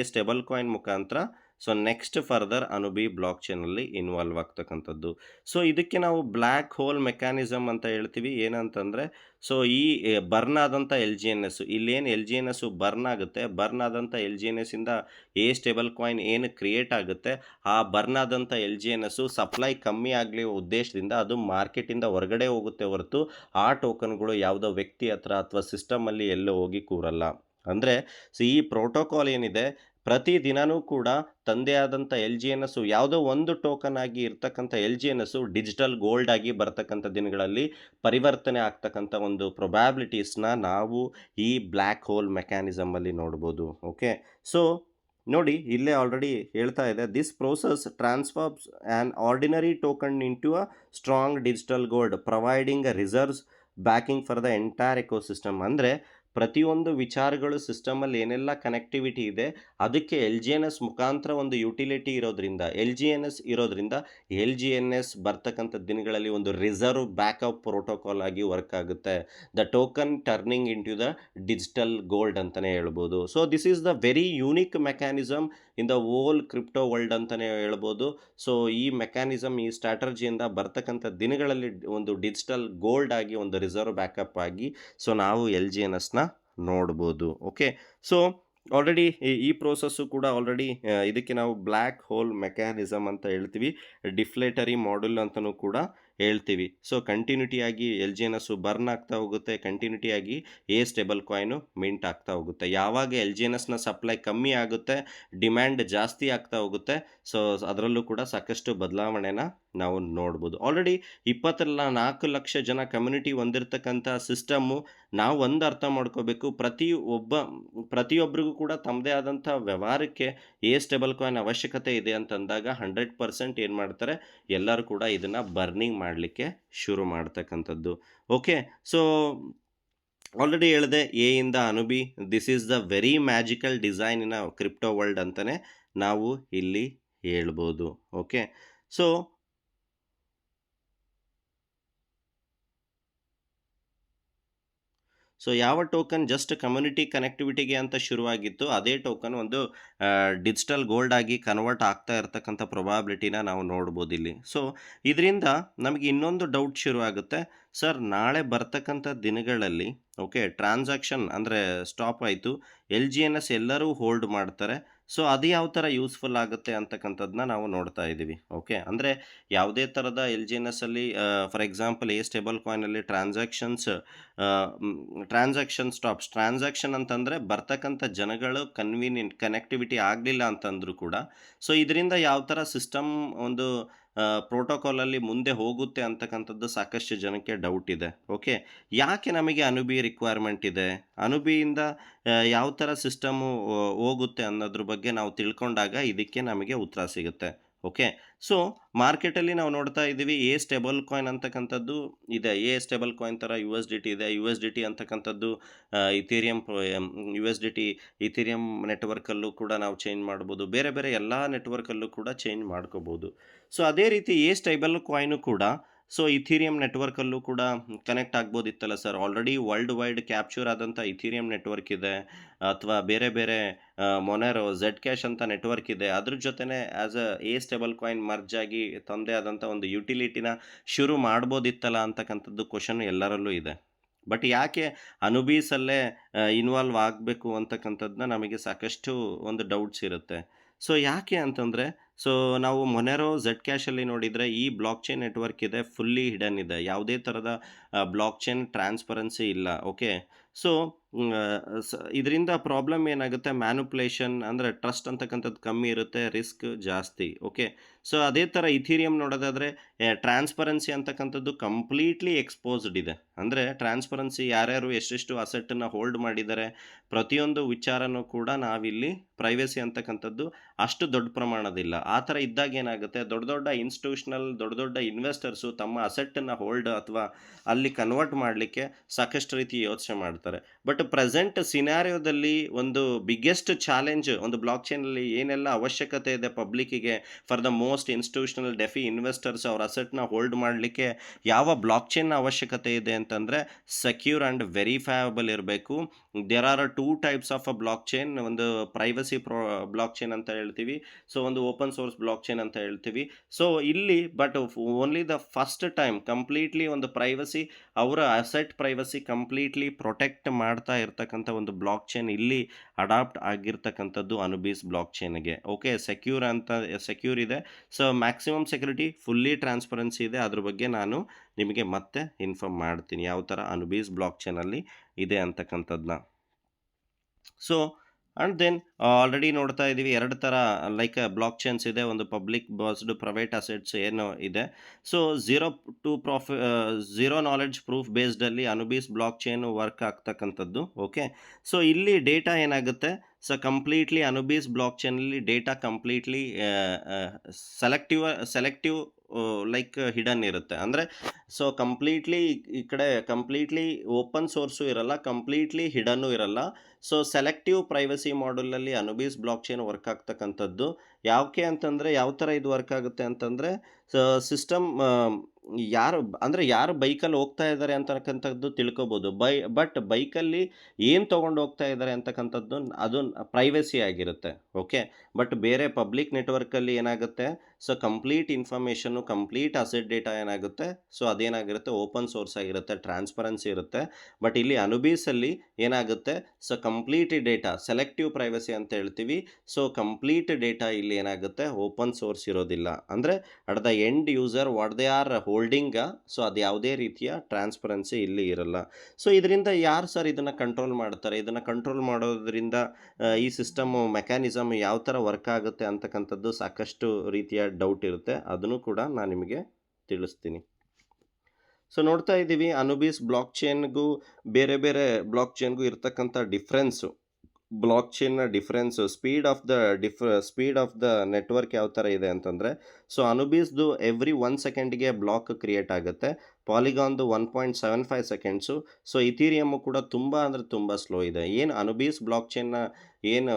ಸ್ಟೇಬಲ್ ಕಾಯಿನ್ ಮುಖಾಂತರ ಸೊ ನೆಕ್ಸ್ಟ್ ಫರ್ದರ್ ಅನುಬಿ ಬ್ಲಾಕ್ ಚೈನಲ್ಲಿ ಇನ್ವಾಲ್ವ್ ಆಗ್ತಕ್ಕಂಥದ್ದು. ಸೊ ಇದಕ್ಕೆ ನಾವು ಬ್ಲ್ಯಾಕ್ ಹೋಲ್ ಮೆಕ್ಯಾನಿಸಮ್ ಅಂತ ಹೇಳ್ತೀವಿ. ಏನಂತಂದರೆ, ಸೊ ಈ ಬರ್ನ್ ಆದಂಥ LGNS, ಇಲ್ಲೇನು LGNS ಬರ್ನ್ ಆಗುತ್ತೆ, ಬರ್ನ್ ಆದಂಥ LGNSಸಿಂದ ಸ್ಟೇಬಲ್ ಕಾಯಿನ್ ಏನು ಕ್ರಿಯೇಟ್ ಆಗುತ್ತೆ, ಆ ಬರ್ನ್ ಆದಂಥ LGNSಸು ಸಪ್ಲೈ ಕಮ್ಮಿ ಆಗಲಿ ಉದ್ದೇಶದಿಂದ ಅದು ಮಾರ್ಕೆಟಿಂದ ಹೊರಗಡೆ ಹೋಗುತ್ತೆ ಹೊರತು ಆ ಟೋಕನ್ಗಳು ಯಾವುದೋ ವ್ಯಕ್ತಿ ಹತ್ರ ಅಥವಾ ಸಿಸ್ಟಮಲ್ಲಿ ಎಲ್ಲೋ ಹೋಗಿ ಕೂರಲ್ಲ. ಅಂದರೆ ಸೊ ಈ ಪ್ರೋಟೋಕಾಲ್ ಏನಿದೆ, ಪ್ರತಿ ದಿನವೂ ಕೂಡ ತಂದೆ ಆದಂಥ LGNSಸು ಯಾವುದೋ ಒಂದು ಟೋಕನ್ ಆಗಿ ಇರ್ತಕ್ಕಂಥ LGNSಸು ಡಿಜಿಟಲ್ ಗೋಲ್ಡ್ ಆಗಿ ಬರ್ತಕ್ಕಂಥ ದಿನಗಳಲ್ಲಿ ಪರಿವರ್ತನೆ ಆಗ್ತಕ್ಕಂಥ ಒಂದು ಪ್ರೊಬ್ಯಾಬಿಲಿಟೀಸ್ನ ನಾವು ಈ ಬ್ಲ್ಯಾಕ್ ಹೋಲ್ ಮೆಕ್ಯಾನಿಸಮಲ್ಲಿ ನೋಡ್ಬೋದು. ಓಕೆ. ಸೊ ನೋಡಿ, ಇಲ್ಲೇ ಆಲ್ರೆಡಿ ಹೇಳ್ತಾ ಇದೆ, this process transforms an ordinary token into a strong digital gold providing a reserves backing for the entire ecosystem. ಅಂದರೆ ಪ್ರತಿಯೊಂದು ವಿಚಾರಗಳು ಸಿಸ್ಟಮಲ್ಲಿ ಏನೆಲ್ಲ ಕನೆಕ್ಟಿವಿಟಿ ಇದೆ ಅದಕ್ಕೆ LGNS ಮುಖಾಂತರ ಒಂದು ಯುಟಿಲಿಟಿ ಇರೋದ್ರಿಂದ, LGNS ಬರ್ತಕ್ಕಂಥ ದಿನಗಳಲ್ಲಿ ಒಂದು ರಿಸರ್ವ್ ಬ್ಯಾಕಪ್ ಪ್ರೋಟೋಕಾಲ್ ಆಗಿ ವರ್ಕ್ ಆಗುತ್ತೆ. The token turning into the digital gold ಅಂತಲೇ ಹೇಳ್ಬೋದು. So this is the very unique mechanism in the whole crypto world ಅಂತಲೇ ಹೇಳ್ಬೋದು. ಸೊ ಈ ಮೆಕ್ಯಾನಿಸಮ್, ಈ ಸ್ಟ್ರಾಟರ್ಜಿಯಿಂದ ಬರ್ತಕ್ಕಂಥ ದಿನಗಳಲ್ಲಿ ಒಂದು ಡಿಜಿಟಲ್ ಗೋಲ್ಡ್ ಆಗಿ, ಒಂದು ರಿಸರ್ವ್ ಬ್ಯಾಕಪ್ ಆಗಿ ಸೊ ನಾವು LGNSನ ನೋಡ್ಬೋದು. ಓಕೆ. ಸೊ ಆಲ್ರೆಡಿ ಈ ಪ್ರೋಸೆಸ್ಸು ಕೂಡ ಆಲ್ರೆಡಿ ಇದಕ್ಕೆ ನಾವು ಬ್ಲ್ಯಾಕ್ ಹೋಲ್ ಮೆಕ್ಯಾನಿಸಮ್ ಅಂತ ಹೇಳ್ತೀವಿ, ಡಿಫ್ಲೇಟರಿ ಮಾಡೆಲ್ ಅಂತಲೂ ಕೂಡ ಹೇಳ್ತೀವಿ. ಸೊ ಕಂಟಿನ್ಯೂಟಿಯಾಗಿ LGNSಸು ಬರ್ನ್ ಆಗ್ತಾ ಹೋಗುತ್ತೆ, ಕಂಟಿನ್ಯೂಟಿಯಾಗಿ ಸ್ಟೇಬಲ್ ಕಾಯಿನು ಮಿಂಟ್ ಆಗ್ತಾ ಹೋಗುತ್ತೆ. ಯಾವಾಗ LGNSನ ಸಪ್ಲೈ ಕಮ್ಮಿ ಆಗುತ್ತೆ, ಡಿಮ್ಯಾಂಡ್ ಜಾಸ್ತಿ ಆಗ್ತಾ ಹೋಗುತ್ತೆ, ಸೊ ಅದರಲ್ಲೂ ಕೂಡ ಸಾಕಷ್ಟು ಬದಲಾವಣೆನ ನಾವು ನೋಡ್ಬೋದು. ಆಲ್ರೆಡಿ 24 ಲಕ್ಷ ಜನ ಕಮ್ಯುನಿಟಿ ಹೊಂದಿರತಕ್ಕಂಥ ಸಿಸ್ಟಮ್ಮು, ನಾವು ಒಂದು ಅರ್ಥ ಮಾಡ್ಕೋಬೇಕು, ಪ್ರತಿಯೊಬ್ಬರಿಗೂ ಕೂಡ ತಮ್ಮದೇ ಆದಂಥ ವ್ಯವಹಾರಕ್ಕೆ ಸ್ಟೇಬಲ್ ಕಾಯಿನ್ ಅವಶ್ಯಕತೆ ಇದೆ ಅಂತಂದಾಗ 100% ಏನು ಮಾಡ್ತಾರೆ, ಎಲ್ಲರೂ ಕೂಡ ಇದನ್ನು ಬರ್ನಿಂಗ್ ಮಾಡಲಿಕ್ಕೆ ಶುರು ಮಾಡ್ತಕ್ಕಂಥದ್ದು. ಓಕೆ. ಸೊ ಆಲ್ರೆಡಿ ಹೇಳಿದೆ, ಇಂದ Anubis, this is the very magical design in crypto world ಅಂತಲೇ ನಾವು ಇಲ್ಲಿ ಹೇಳ್ಬೋದು. ಓಕೆ. ಸೊ ಯಾವ ಟೋಕನ್ ಜಸ್ಟ್ ಕಮ್ಯುನಿಟಿ ಕನೆಕ್ಟಿವಿಟಿಗೆ ಅಂತ ಶುರುವಾಗಿತ್ತು, ಅದೇ ಟೋಕನ್ ಒಂದು ಡಿಜಿಟಲ್ ಗೋಲ್ಡ್ ಆಗಿ ಕನ್ವರ್ಟ್ ಆಗ್ತಾ ಇರತಕ್ಕಂಥ ಪ್ರೊಬಾಬಿಲಿಟಿನ ನಾವು ನೋಡ್ಬೋದು ಇಲ್ಲಿ. ಸೊ ಇದರಿಂದ ನಮಗೆ ಇನ್ನೊಂದು ಡೌಟ್ ಶುರುವಾಗುತ್ತೆ, ಸರ್ ನಾಳೆ ಬರ್ತಕ್ಕಂಥ ದಿನಗಳಲ್ಲಿ ಓಕೆ ಟ್ರಾನ್ಸಾಕ್ಷನ್ ಅಂದರೆ ಸ್ಟಾಪ್ ಆಯಿತು, LGNS ಎಲ್ಲರೂ ಹೋಲ್ಡ್ ಮಾಡ್ತಾರೆ, ಸೊ ಅದು ಯಾವ ಥರ ಯೂಸ್ಫುಲ್ ಆಗುತ್ತೆ ಅಂತಕ್ಕಂಥದ್ದನ್ನ ನಾವು ನೋಡ್ತಾ ಇದ್ದೀವಿ. ಓಕೆ. ಅಂದರೆ ಯಾವುದೇ ಥರದ LGNSಲ್ಲಿ ಫಾರ್ ಎಕ್ಸಾಂಪಲ್ ಸ್ಟೇಬಲ್ ಕಾಯಿನಲ್ಲಿ ಟ್ರಾನ್ಸಾಕ್ಷನ್ ಸ್ಟಾಪ್ಸ್. ಟ್ರಾನ್ಸಾಕ್ಷನ್ ಅಂತಂದರೆ ಬರ್ತಕ್ಕಂಥ ಜನಗಳು ಕನ್ವೀನಿಯಂಟ್ ಕನೆಕ್ಟಿವಿಟಿ ಆಗಲಿಲ್ಲ ಅಂತಂದರೂ ಕೂಡ, ಸೊ ಇದರಿಂದ ಯಾವ ಥರ ಸಿಸ್ಟಮ್ ಒಂದು ಪ್ರೋಟೋಕಾಲಲ್ಲಿ ಮುಂದೆ ಹೋಗುತ್ತೆ ಅಂತಕ್ಕಂಥದ್ದು ಸಾಕಷ್ಟು ಜನಕ್ಕೆ ಡೌಟ್ ಇದೆ. ಓಕೆ. ಯಾಕೆ ನಮಗೆ ಅನುಬಿ ರಿಕ್ವೈರ್ಮೆಂಟ್ ಇದೆ? ಅನುಬಿಯಿಂದ ಯಾವ ಥರ ಸಿಸ್ಟಮು ಹೋಗುತ್ತೆ ಅನ್ನೋದ್ರ ಬಗ್ಗೆ ನಾವು ತಿಳ್ಕೊಂಡಾಗ ಇದಕ್ಕೆ ನಮಗೆ ಉತ್ತರ ಸಿಗುತ್ತೆ. ಓಕೆ. ಸೊ, ಮಾರ್ಕೆಟಲ್ಲಿ ನಾವು ನೋಡ್ತಾ ಇದ್ದೀವಿ ಎ ಸ್ಟೇಬಲ್ ಕಾಯಿನ್ ಅಂತಕ್ಕಂಥದ್ದು ಇದೆ. ಎ ಸ್ಟೇಬಲ್ ಕಾಯಿನ್ ಥರ USDT ಇದೆ. USDT ಅಂತಕ್ಕಂಥದ್ದು ಇಥೀರಿಯಂ USDT ಇಥೀರಿಯಂ ನೆಟ್ವರ್ಕಲ್ಲೂ ಕೂಡ ನಾವು ಚೇಂಜ್ ಮಾಡ್ಬೋದು. ಬೇರೆ ಬೇರೆ ಎಲ್ಲ ನೆಟ್ವರ್ಕಲ್ಲೂ ಕೂಡ ಚೇಂಜ್ ಮಾಡ್ಕೋಬೋದು. ಸೊ, ಅದೇ ರೀತಿ ಎ ಸ್ಟೇಬಲ್ ಕಾಯಿನು ಕೂಡ ಸೊ ಇಥೀರಿಯಂ ನೆಟ್ವರ್ಕಲ್ಲೂ ಕೂಡ ಕನೆಕ್ಟ್ ಆಗ್ಬೋದಿತ್ತಲ್ಲ sir. Already worldwide capture ಆದಂಥ ಇಥೀರಿಯಂ ನೆಟ್ವರ್ಕ್ ಇದೆ, ಅಥವಾ ಬೇರೆ ಬೇರೆ ಮೊನೆರೋ ಝೆಡ್ ಕ್ಯಾಶ್ ಅಂತ ನೆಟ್ವರ್ಕ್ ಇದೆ. ಅದ್ರ ಜೊತೆನೇ as a stablecoin merge ಆಗಿ ತಂದೆ ಆದಂಥ ಒಂದು ಯುಟಿಲಿಟಿನ ಶುರು ಮಾಡ್ಬೋದಿತ್ತಲ್ಲ ಅಂತಕ್ಕಂಥದ್ದು ಕ್ವಶನ್ ಎಲ್ಲರಲ್ಲೂ ಇದೆ. ಬಟ್ ಯಾಕೆ ಅನುಬೀಸಲ್ಲೇ ಇನ್ವಾಲ್ವ್ ಆಗಬೇಕು ಅಂತಕ್ಕಂಥದ್ದನ್ನ ನಮಗೆ ಸಾಕಷ್ಟು ಒಂದು ಡೌಟ್ಸ್ ಇರುತ್ತೆ. ಸೊ ಯಾಕೆ ಅಂತಂದರೆ, ಸೊ ನಾವು ಮೊನೆರೋ ಝೆಡ್ ಕ್ಯಾಶಲ್ಲಿ ನೋಡಿದರೆ ಈ ಬ್ಲಾಕ್ ಚೈನ್ ನೆಟ್ವರ್ಕ್ ಇದೆ, ಫುಲ್ಲಿ ಹಿಡನ್ ಇದೆ. ಯಾವುದೇ ಥರದ ಬ್ಲಾಕ್ ಚೈನ್ ಟ್ರಾನ್ಸ್ಪರೆನ್ಸಿ ಇಲ್ಲ. ಓಕೆ. ಸೊ ಇದರಿಂದ ಪ್ರಾಬ್ಲಮ್ ಏನಾಗುತ್ತೆ, ಮ್ಯಾನುಪ್ಯುಲೇಷನ್ ಅಂದರೆ ಟ್ರಸ್ಟ್ ಅಂತಕ್ಕಂಥದ್ದು ಕಮ್ಮಿ ಇರುತ್ತೆ, ರಿಸ್ಕ್ ಜಾಸ್ತಿ. ಓಕೆ. ಸೊ ಅದೇ ಥರ ಇಥೀರಿಯಂ ನೋಡೋದಾದರೆ ಟ್ರಾನ್ಸ್ಪರೆನ್ಸಿ ಅಂತಕ್ಕಂಥದ್ದು ಕಂಪ್ಲೀಟ್ಲಿ ಎಕ್ಸ್ಪೋಸ್ಡ್ ಇದೆ. ಅಂದರೆ ಟ್ರಾನ್ಸ್ಪರೆನ್ಸಿ ಯಾರ್ಯಾರು ಎಷ್ಟೆಷ್ಟು ಅಸೆಟ್ಟನ್ನು ಹೋಲ್ಡ್ ಮಾಡಿದ್ದಾರೆ, ಪ್ರತಿಯೊಂದು ವಿಚಾರನೂ ಕೂಡ ನಾವಿಲ್ಲಿ ಪ್ರೈವೇಸಿ ಅಂತಕ್ಕಂಥದ್ದು ಅಷ್ಟು ದೊಡ್ಡ ಪ್ರಮಾಣದಿಲ್ಲ. ಆ ಥರ ಇದ್ದಾಗ ಏನಾಗುತ್ತೆ, ದೊಡ್ಡ ದೊಡ್ಡ ಇನ್ಸ್ಟಿಟ್ಯೂಷನಲ್ ದೊಡ್ಡ ದೊಡ್ಡ ಇನ್ವೆಸ್ಟರ್ಸು ತಮ್ಮ ಅಸೆಟ್ಟನ್ನು ಹೋಲ್ಡ್ ಅಥವಾ ಅಲ್ಲಿ ಕನ್ವರ್ಟ್ ಮಾಡಲಿಕ್ಕೆ ಸಾಕಷ್ಟು ರೀತಿ ಯೋಚನೆ ಮಾಡ್ತಾರೆ. ಬಟ್ ಪ್ರೆಸೆಂಟ್ ಸಿನಾರಿಯೋದಲ್ಲಿ ಒಂದು ಬಿಗ್ಗೆಸ್ಟ್ ಚಾಲೆಂಜ್ ಒಂದು ಬ್ಲಾಕ್ ಚೈನಲ್ಲಿ ಏನೆಲ್ಲ ಅವಶ್ಯಕತೆ ಇದೆ ಪಬ್ಲಿಕ್ಕಿಗೆ, for the most institutional DeFi investors ಅವ್ರ ಅಸೆಟ್ನ ಹೋಲ್ಡ್ ಮಾಡಲಿಕ್ಕೆ ಯಾವ ಬ್ಲಾಕ್ ಚೈನ್ನ ಅವಶ್ಯಕತೆ ಇದೆ ಅಂತಂದರೆ ಸೆಕ್ಯೂರ್ ಆ್ಯಂಡ್ ವೆರಿಫೈಯಬಲ್ ಇರಬೇಕು. There are 2 types of a blockchain. ಒಂದು ಪ್ರೈವಸಿ ಬ್ಲಾಕ್ ಚೈನ್ ಅಂತ ಹೇಳ್ತೀವಿ, ಸೊ ಒಂದು ಓಪನ್ ಸೋರ್ಸ್ ಬ್ಲಾಕ್ ಚೈನ್ ಅಂತ ಹೇಳ್ತೀವಿ. ಸೊ ಇಲ್ಲಿ but only the first time completely ಒಂದು ಪ್ರೈವಸಿ, ಅವರ ಅಸೆಟ್ ಪ್ರೈವಸಿ ಕಂಪ್ಲೀಟ್ಲಿ ಪ್ರೊಟೆಕ್ಟ್ ಮಾಡ್ತಾ ಇರ್ತಕ್ಕಂಥ ಒಂದು ಬ್ಲಾಕ್ ಚೈನ್ ಇಲ್ಲಿ ಅಡಾಪ್ಟ್ ಆಗಿರ್ತಕ್ಕಂಥದ್ದು ಅನುಬೀಸ್ ಬ್ಲಾಕ್ ಚೈನ್ಗೆ. ಓಕೆ. ಸೆಕ್ಯೂರ್ ಇದೆ. So maximum security, fully transparency ಇದೆ. ಅದ್ರ ಬಗ್ಗೆ ನಾನು ನಿಮಗೆ ಮತ್ತೆ ಇನ್ಫಾರ್ಮ್ ಮಾಡ್ತೀನಿ ಯಾವ ಥರ ಅನುಬೀಸ್ ಬ್ಲಾಕ್ ಚೈನಲ್ಲಿ ಇದೆ ಅಂತಕ್ಕಂಥದ್ದನ್ನ. ಸೊ ಆ್ಯಂಡ್ ದೆನ್ ಆಲ್ರೆಡಿ ನೋಡ್ತಾ ಇದ್ದೀವಿ 2 ಥರ ಲೈಕ್ ಬ್ಲಾಕ್ ಚೈನ್ಸ್ ಇದೆ. ಒಂದು ಪಬ್ಲಿಕ್ ಬೇಸ್ಡ್ ಪ್ರೈವೇಟ್ ಅಸೆಟ್ಸ್ ಏನು ಇದೆ. ಸೊ ಝೀರೋ ನಾಲೆಡ್ಜ್ ಪ್ರೂಫ್ ಬೇಸ್ಡಲ್ಲಿ ಅನುಬೀಸ್ ಬ್ಲಾಕ್ ಚೈನ್ ವರ್ಕ್ ಆಗ್ತಕ್ಕಂಥದ್ದು. ಓಕೆ. ಸೊ ಇಲ್ಲಿ ಡೇಟಾ ಏನಾಗುತ್ತೆ, ಸೊ ಕಂಪ್ಲೀಟ್ಲಿ ಅನುಬೀಸ್ ಬ್ಲಾಕ್ ಚೈನಲ್ಲಿ data completely selective like hidden ಇರುತ್ತೆ. ಅಂದರೆ ಸೊ ಕಂಪ್ಲೀಟ್ಲಿ ಈ ಕಡೆ ಕಂಪ್ಲೀಟ್ಲಿ ಓಪನ್ ಸೋರ್ಸು ಇರಲ್ಲ, ಕಂಪ್ಲೀಟ್ಲಿ ಹಿಡನ್ನು ಇರಲ್ಲ. ಸೊ ಸೆಲೆಕ್ಟಿವ್ ಪ್ರೈವಸಿ ಮಾಡಲಲ್ಲಿ ಅನುಬೀಸ್ ಬ್ಲಾಕ್ ಚೈನ್ ವರ್ಕ್ ಆಗ್ತಕ್ಕಂಥದ್ದು. ಯಾಕೆ ಅಂತಂದರೆ, ಯಾವ ಥರ ಇದು ವರ್ಕ್ ಆಗುತ್ತೆ ಅಂತಂದರೆ, ಸಿಸ್ಟಮ್ ಯಾರು ಬೈಕಲ್ಲಿ ಹೋಗ್ತಾ ಇದ್ದಾರೆ ಅಂತಕ್ಕಂಥದ್ದು ತಿಳ್ಕೊಬೋದು. ಬಟ್ ಬೈಕಲ್ಲಿ ಏನು ತೊಗೊಂಡು ಹೋಗ್ತಾ ಇದ್ದಾರೆ ಅಂತಕ್ಕಂಥದ್ದು ಅದು ಪ್ರೈವಸಿ ಆಗಿರುತ್ತೆ. ಓಕೆ. ಬಟ್ ಬೇರೆ ಪಬ್ಲಿಕ್ ನೆಟ್ವರ್ಕಲ್ಲಿ ಏನಾಗುತ್ತೆ, so complete information, complete asset data ಏನಾಗುತ್ತೆ, ಸೊ ಅದೇನಾಗಿರುತ್ತೆ, ಓಪನ್ ಸೋರ್ಸ್ ಆಗಿರುತ್ತೆ, ಟ್ರಾನ್ಸ್ಪರೆನ್ಸಿ ಇರುತ್ತೆ. ಬಟ್ ಇಲ್ಲಿ ಅನುಬೀಸಲ್ಲಿ ಏನಾಗುತ್ತೆ, so complete data selective privacy ಅಂತ ಹೇಳ್ತೀವಿ. ಸೊ ಕಂಪ್ಲೀಟ್ ಡೇಟಾ ಇಲ್ಲಿ ಏನಾಗುತ್ತೆ, ಓಪನ್ ಸೋರ್ಸ್ ಇರೋದಿಲ್ಲ. ಅಂದರೆ at the end user what they are holding, so ಅದು ಯಾವುದೇ ರೀತಿಯ ಟ್ರಾನ್ಸ್ಪರೆನ್ಸಿ ಇಲ್ಲಿ ಇರಲ್ಲ. ಸೊ ಇದರಿಂದ ಯಾರು ಸರ್ ಇದನ್ನು ಕಂಟ್ರೋಲ್ ಮಾಡ್ತಾರೆ? ಇದನ್ನು ಕಂಟ್ರೋಲ್ ಮಾಡೋದ್ರಿಂದ ಈ ಸಿಸ್ಟಮು ಮೆಕ್ಯಾನಿಸಮ್ ಯಾವ ಥರ ವರ್ಕ್ ಆಗುತ್ತೆ ಅಂತಕ್ಕಂಥದ್ದು ಸಾಕಷ್ಟು ರೀತಿಯ ಡೌಟ್ ಇರುತ್ತೆ. ಅದನ್ನು ಕೂಡ ನಾನು ನಿಮಗೆ ತಿಳಿಸ್ತೀನಿ. ಸೊ ನೋಡ್ತಾ ಇದ್ದೀವಿ ಅನುಬೀಸ್ ಬ್ಲಾಕ್ ಚೈನ್ಗೂ ಬೇರೆ ಬೇರೆ ಬ್ಲಾಕ್ ಚೈನ್ಗೂ ಇರ್ತಕ್ಕಂಥ ಡಿಫ್ರೆನ್ಸು, ಬ್ಲಾಕ್ ಚೈನ್ನ difference, speed of the network ಯಾವ ಥರ ಇದೆ ಅಂತಂದರೆ, ಸೊ ಅನುಬೀಸ್ದು ಎವ್ರಿ 1 ಸೆಕೆಂಡ್ಗೆ ಬ್ಲಾಕ್ ಕ್ರಿಯೇಟ್ ಆಗುತ್ತೆ. ಪಾಲಿಗಾನ್ದು 1.75 ಸೆಕೆಂಡ್ಸು. ಸೊ ಇಥೀರಿಯಮ್ಮು ಕೂಡ ತುಂಬ ಅಂದರೆ ತುಂಬ ಸ್ಲೋ ಇದೆ. ಏನು ಅನುಬೀಸ್ ಬ್ಲಾಕ್ ಚೈನ್ನ ಏನು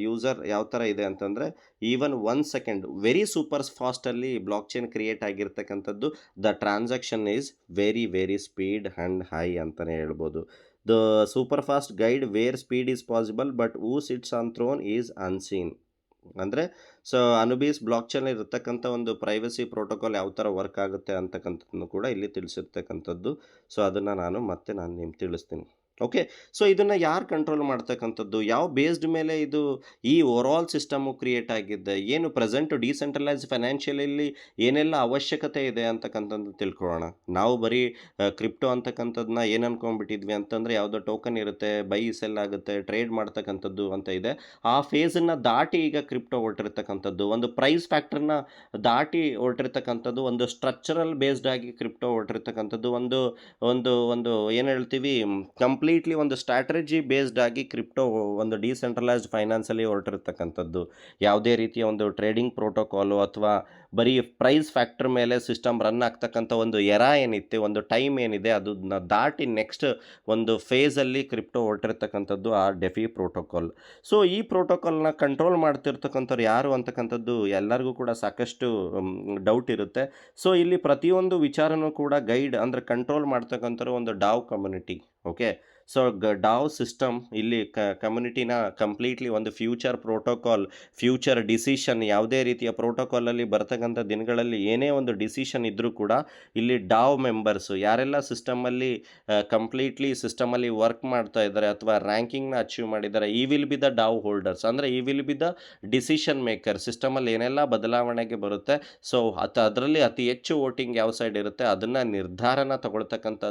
ಯೂಸರ್ ಯಾವ ಥರ ಇದೆ ಅಂತಂದರೆ, ಈವನ್ 1 ಸೆಕೆಂಡ್ ವೆರಿ ಸೂಪರ್ ಫಾಸ್ಟಲ್ಲಿ ಬ್ಲಾಕ್ ಚೈನ್ ಕ್ರಿಯೇಟ್ ಆಗಿರ್ತಕ್ಕಂಥದ್ದು. The transaction is very very speed and high ಅಂತಲೇ ಹೇಳ್ಬೋದು. The super fast guide where speed is possible but who sits on throne is unseen. ಅಂದರೆ so Anubis blockchain ಇರತಕ್ಕಂಥ ಒಂದು privacy protocol ಯಾವ ಥರ work ಆಗುತ್ತೆ ಅಂತಕ್ಕಂಥದ್ದನ್ನು ಕೂಡ ಇಲ್ಲಿ ತಿಳಿಸಿರ್ತಕ್ಕಂಥದ್ದು. ಸೊ ಅದನ್ನು ನಾನು ನಿಮ್ಗೆ ತಿಳಿಸ್ತೀನಿ. ಓಕೆ. ಸೊ ಇದನ್ನು ಯಾರು ಕಂಟ್ರೋಲ್ ಮಾಡ್ತಕ್ಕಂಥದ್ದು, ಯಾವ ಬೇಸ್ಡ್ ಮೇಲೆ ಇದು ಈ ಓವರಾಲ್ ಸಿಸ್ಟಮು ಕ್ರಿಯೇಟ್ ಆಗಿದ್ದೆ, ಏನು ಪ್ರೆಸೆಂಟ್ ಡಿಸೆಂಟ್ರಲೈಸ್ ಫೈನಾನ್ಷಿಯಲಲ್ಲಿ ಏನೆಲ್ಲ ಅವಶ್ಯಕತೆ ಇದೆ ಅಂತಕ್ಕಂಥದ್ದು ತಿಳ್ಕೊಳ್ಳೋಣ. ನಾವು ಬರೀ ಕ್ರಿಪ್ಟೋ ಅಂತಕ್ಕಂಥದ್ದನ್ನ ಏನು ಅನ್ಕೊಂಡ್ಬಿಟ್ಟಿದ್ವಿ ಅಂತಂದರೆ, ಯಾವುದೋ ಟೋಕನ್ ಇರುತ್ತೆ, ಬೈ ಸೆಲ್ ಆಗುತ್ತೆ, ಟ್ರೇಡ್ ಮಾಡ್ತಕ್ಕಂಥದ್ದು ಅಂತ ಇದೆ. ಆ ಫೇಸನ್ನು ದಾಟಿ ಈಗ ಕ್ರಿಪ್ಟೋ ಹೊರಟಿರ್ತಕ್ಕಂಥದ್ದು, ಒಂದು ಪ್ರೈಸ್ ಫ್ಯಾಕ್ಟರ್ನ ದಾಟಿ ಹೊರಟಿರ್ತಕ್ಕಂಥದ್ದು, ಒಂದು ಸ್ಟ್ರಕ್ಚರಲ್ ಬೇಸ್ಡ್ ಆಗಿ ಕ್ರಿಪ್ಟೋ ಹೊರಟಿರ್ತಕ್ಕಂಥದ್ದು, ಒಂದು ಒಂದು ಒಂದು ಏನು ಹೇಳ್ತೀವಿ, ಕಂಪ್ಲೀಟ್ಲಿ ಒಂದು ಸ್ಟ್ರಾಟಜಿ ಬೇಸ್ಡ್ ಆಗಿ ಕ್ರಿಪ್ಟೋ ಒಂದು ಡಿಸೆಂಟ್ರಲೈಸ್ಡ್ ಫೈನಾನ್ಸಲ್ಲಿ ಹೊರಟಿರ್ತಕ್ಕಂಥದ್ದು. ಯಾವುದೇ ರೀತಿಯ ಒಂದು ಟ್ರೇಡಿಂಗ್ ಪ್ರೋಟೋಕಾಲು ಅಥವಾ ಬರೀ ಪ್ರೈಸ್ ಫ್ಯಾಕ್ಟರ್ ಮೇಲೆ ಸಿಸ್ಟಮ್ ರನ್ ಆಗ್ತಕ್ಕಂಥ ಒಂದು ಎರಾ ಏನಿತ್ತು, ಒಂದು ಟೈಮ್ ಏನಿದೆ, ಅದನ್ನ ದಾಟಿ ನೆಕ್ಸ್ಟ್ ಒಂದು ಫೇಸಲ್ಲಿ ಕ್ರಿಪ್ಟೋ ಹೊರಟಿರ್ತಕ್ಕಂಥದ್ದು ಆ ಡೆಫಿ ಪ್ರೋಟೋಕಾಲ್. ಸೊ ಈ ಪ್ರೋಟೋಕಾಲ್ನ ಕಂಟ್ರೋಲ್ ಮಾಡ್ತಿರ್ತಕ್ಕಂಥವ್ರು ಯಾರು ಅಂತಕ್ಕಂಥದ್ದು ಎಲ್ಲರಿಗೂ ಕೂಡ ಸಾಕಷ್ಟು ಡೌಟ್ ಇರುತ್ತೆ. ಸೊ ಇಲ್ಲಿ ಪ್ರತಿಯೊಂದು ವಿಚಾರನೂ ಕೂಡ ಗೈಡ್ ಅಂದರೆ ಕಂಟ್ರೋಲ್ ಮಾಡ್ತಕ್ಕಂಥವ್ರು ಒಂದು DAO community. Okay. So DAO system ಇಲ್ಲಿ ಕಮ್ಯುನಿಟಿನ ಕಂಪ್ಲೀಟ್ಲಿ ಒಂದು ಫ್ಯೂಚರ್ ಪ್ರೋಟೋಕಾಲ್, ಫ್ಯೂಚರ್ ಡಿಸಿಷನ್, ಯಾವುದೇ ರೀತಿಯ ಪ್ರೋಟೋಕಾಲಲ್ಲಿ ಬರ್ತಕ್ಕಂಥ ದಿನಗಳಲ್ಲಿ ಏನೇ ಒಂದು ಡಿಸಿಷನ್ ಇದ್ದರೂ ಕೂಡ ಇಲ್ಲಿ ಡಾವ್ ಮೆಂಬರ್ಸು ಯಾರೆಲ್ಲ ಸಿಸ್ಟಮಲ್ಲಿ ಕಂಪ್ಲೀಟ್ಲಿ ಸಿಸ್ಟಮಲ್ಲಿ ವರ್ಕ್ ಮಾಡ್ತಾ ಇದ್ದಾರೆ ಅಥವಾ ರ್ಯಾಂಕಿಂಗ್ನ ಅಚೀವ್ ಮಾಡಿದ್ದಾರೆ, he will be the DAO holders, ಅಂದರೆ he will be the decision maker. ಸಿಸ್ಟಮಲ್ಲಿ ಏನೆಲ್ಲ ಬದಲಾವಣೆಗೆ ಬರುತ್ತೆ, ಸೊ ಅದರಲ್ಲಿ ಅತಿ ಹೆಚ್ಚು ವೋಟಿಂಗ್ ಯಾವ ಸೈಡ್ ಇರುತ್ತೆ ಅದನ್ನು ನಿರ್ಧಾರನ ತಗೊಳ್ತಕ್ಕಂಥ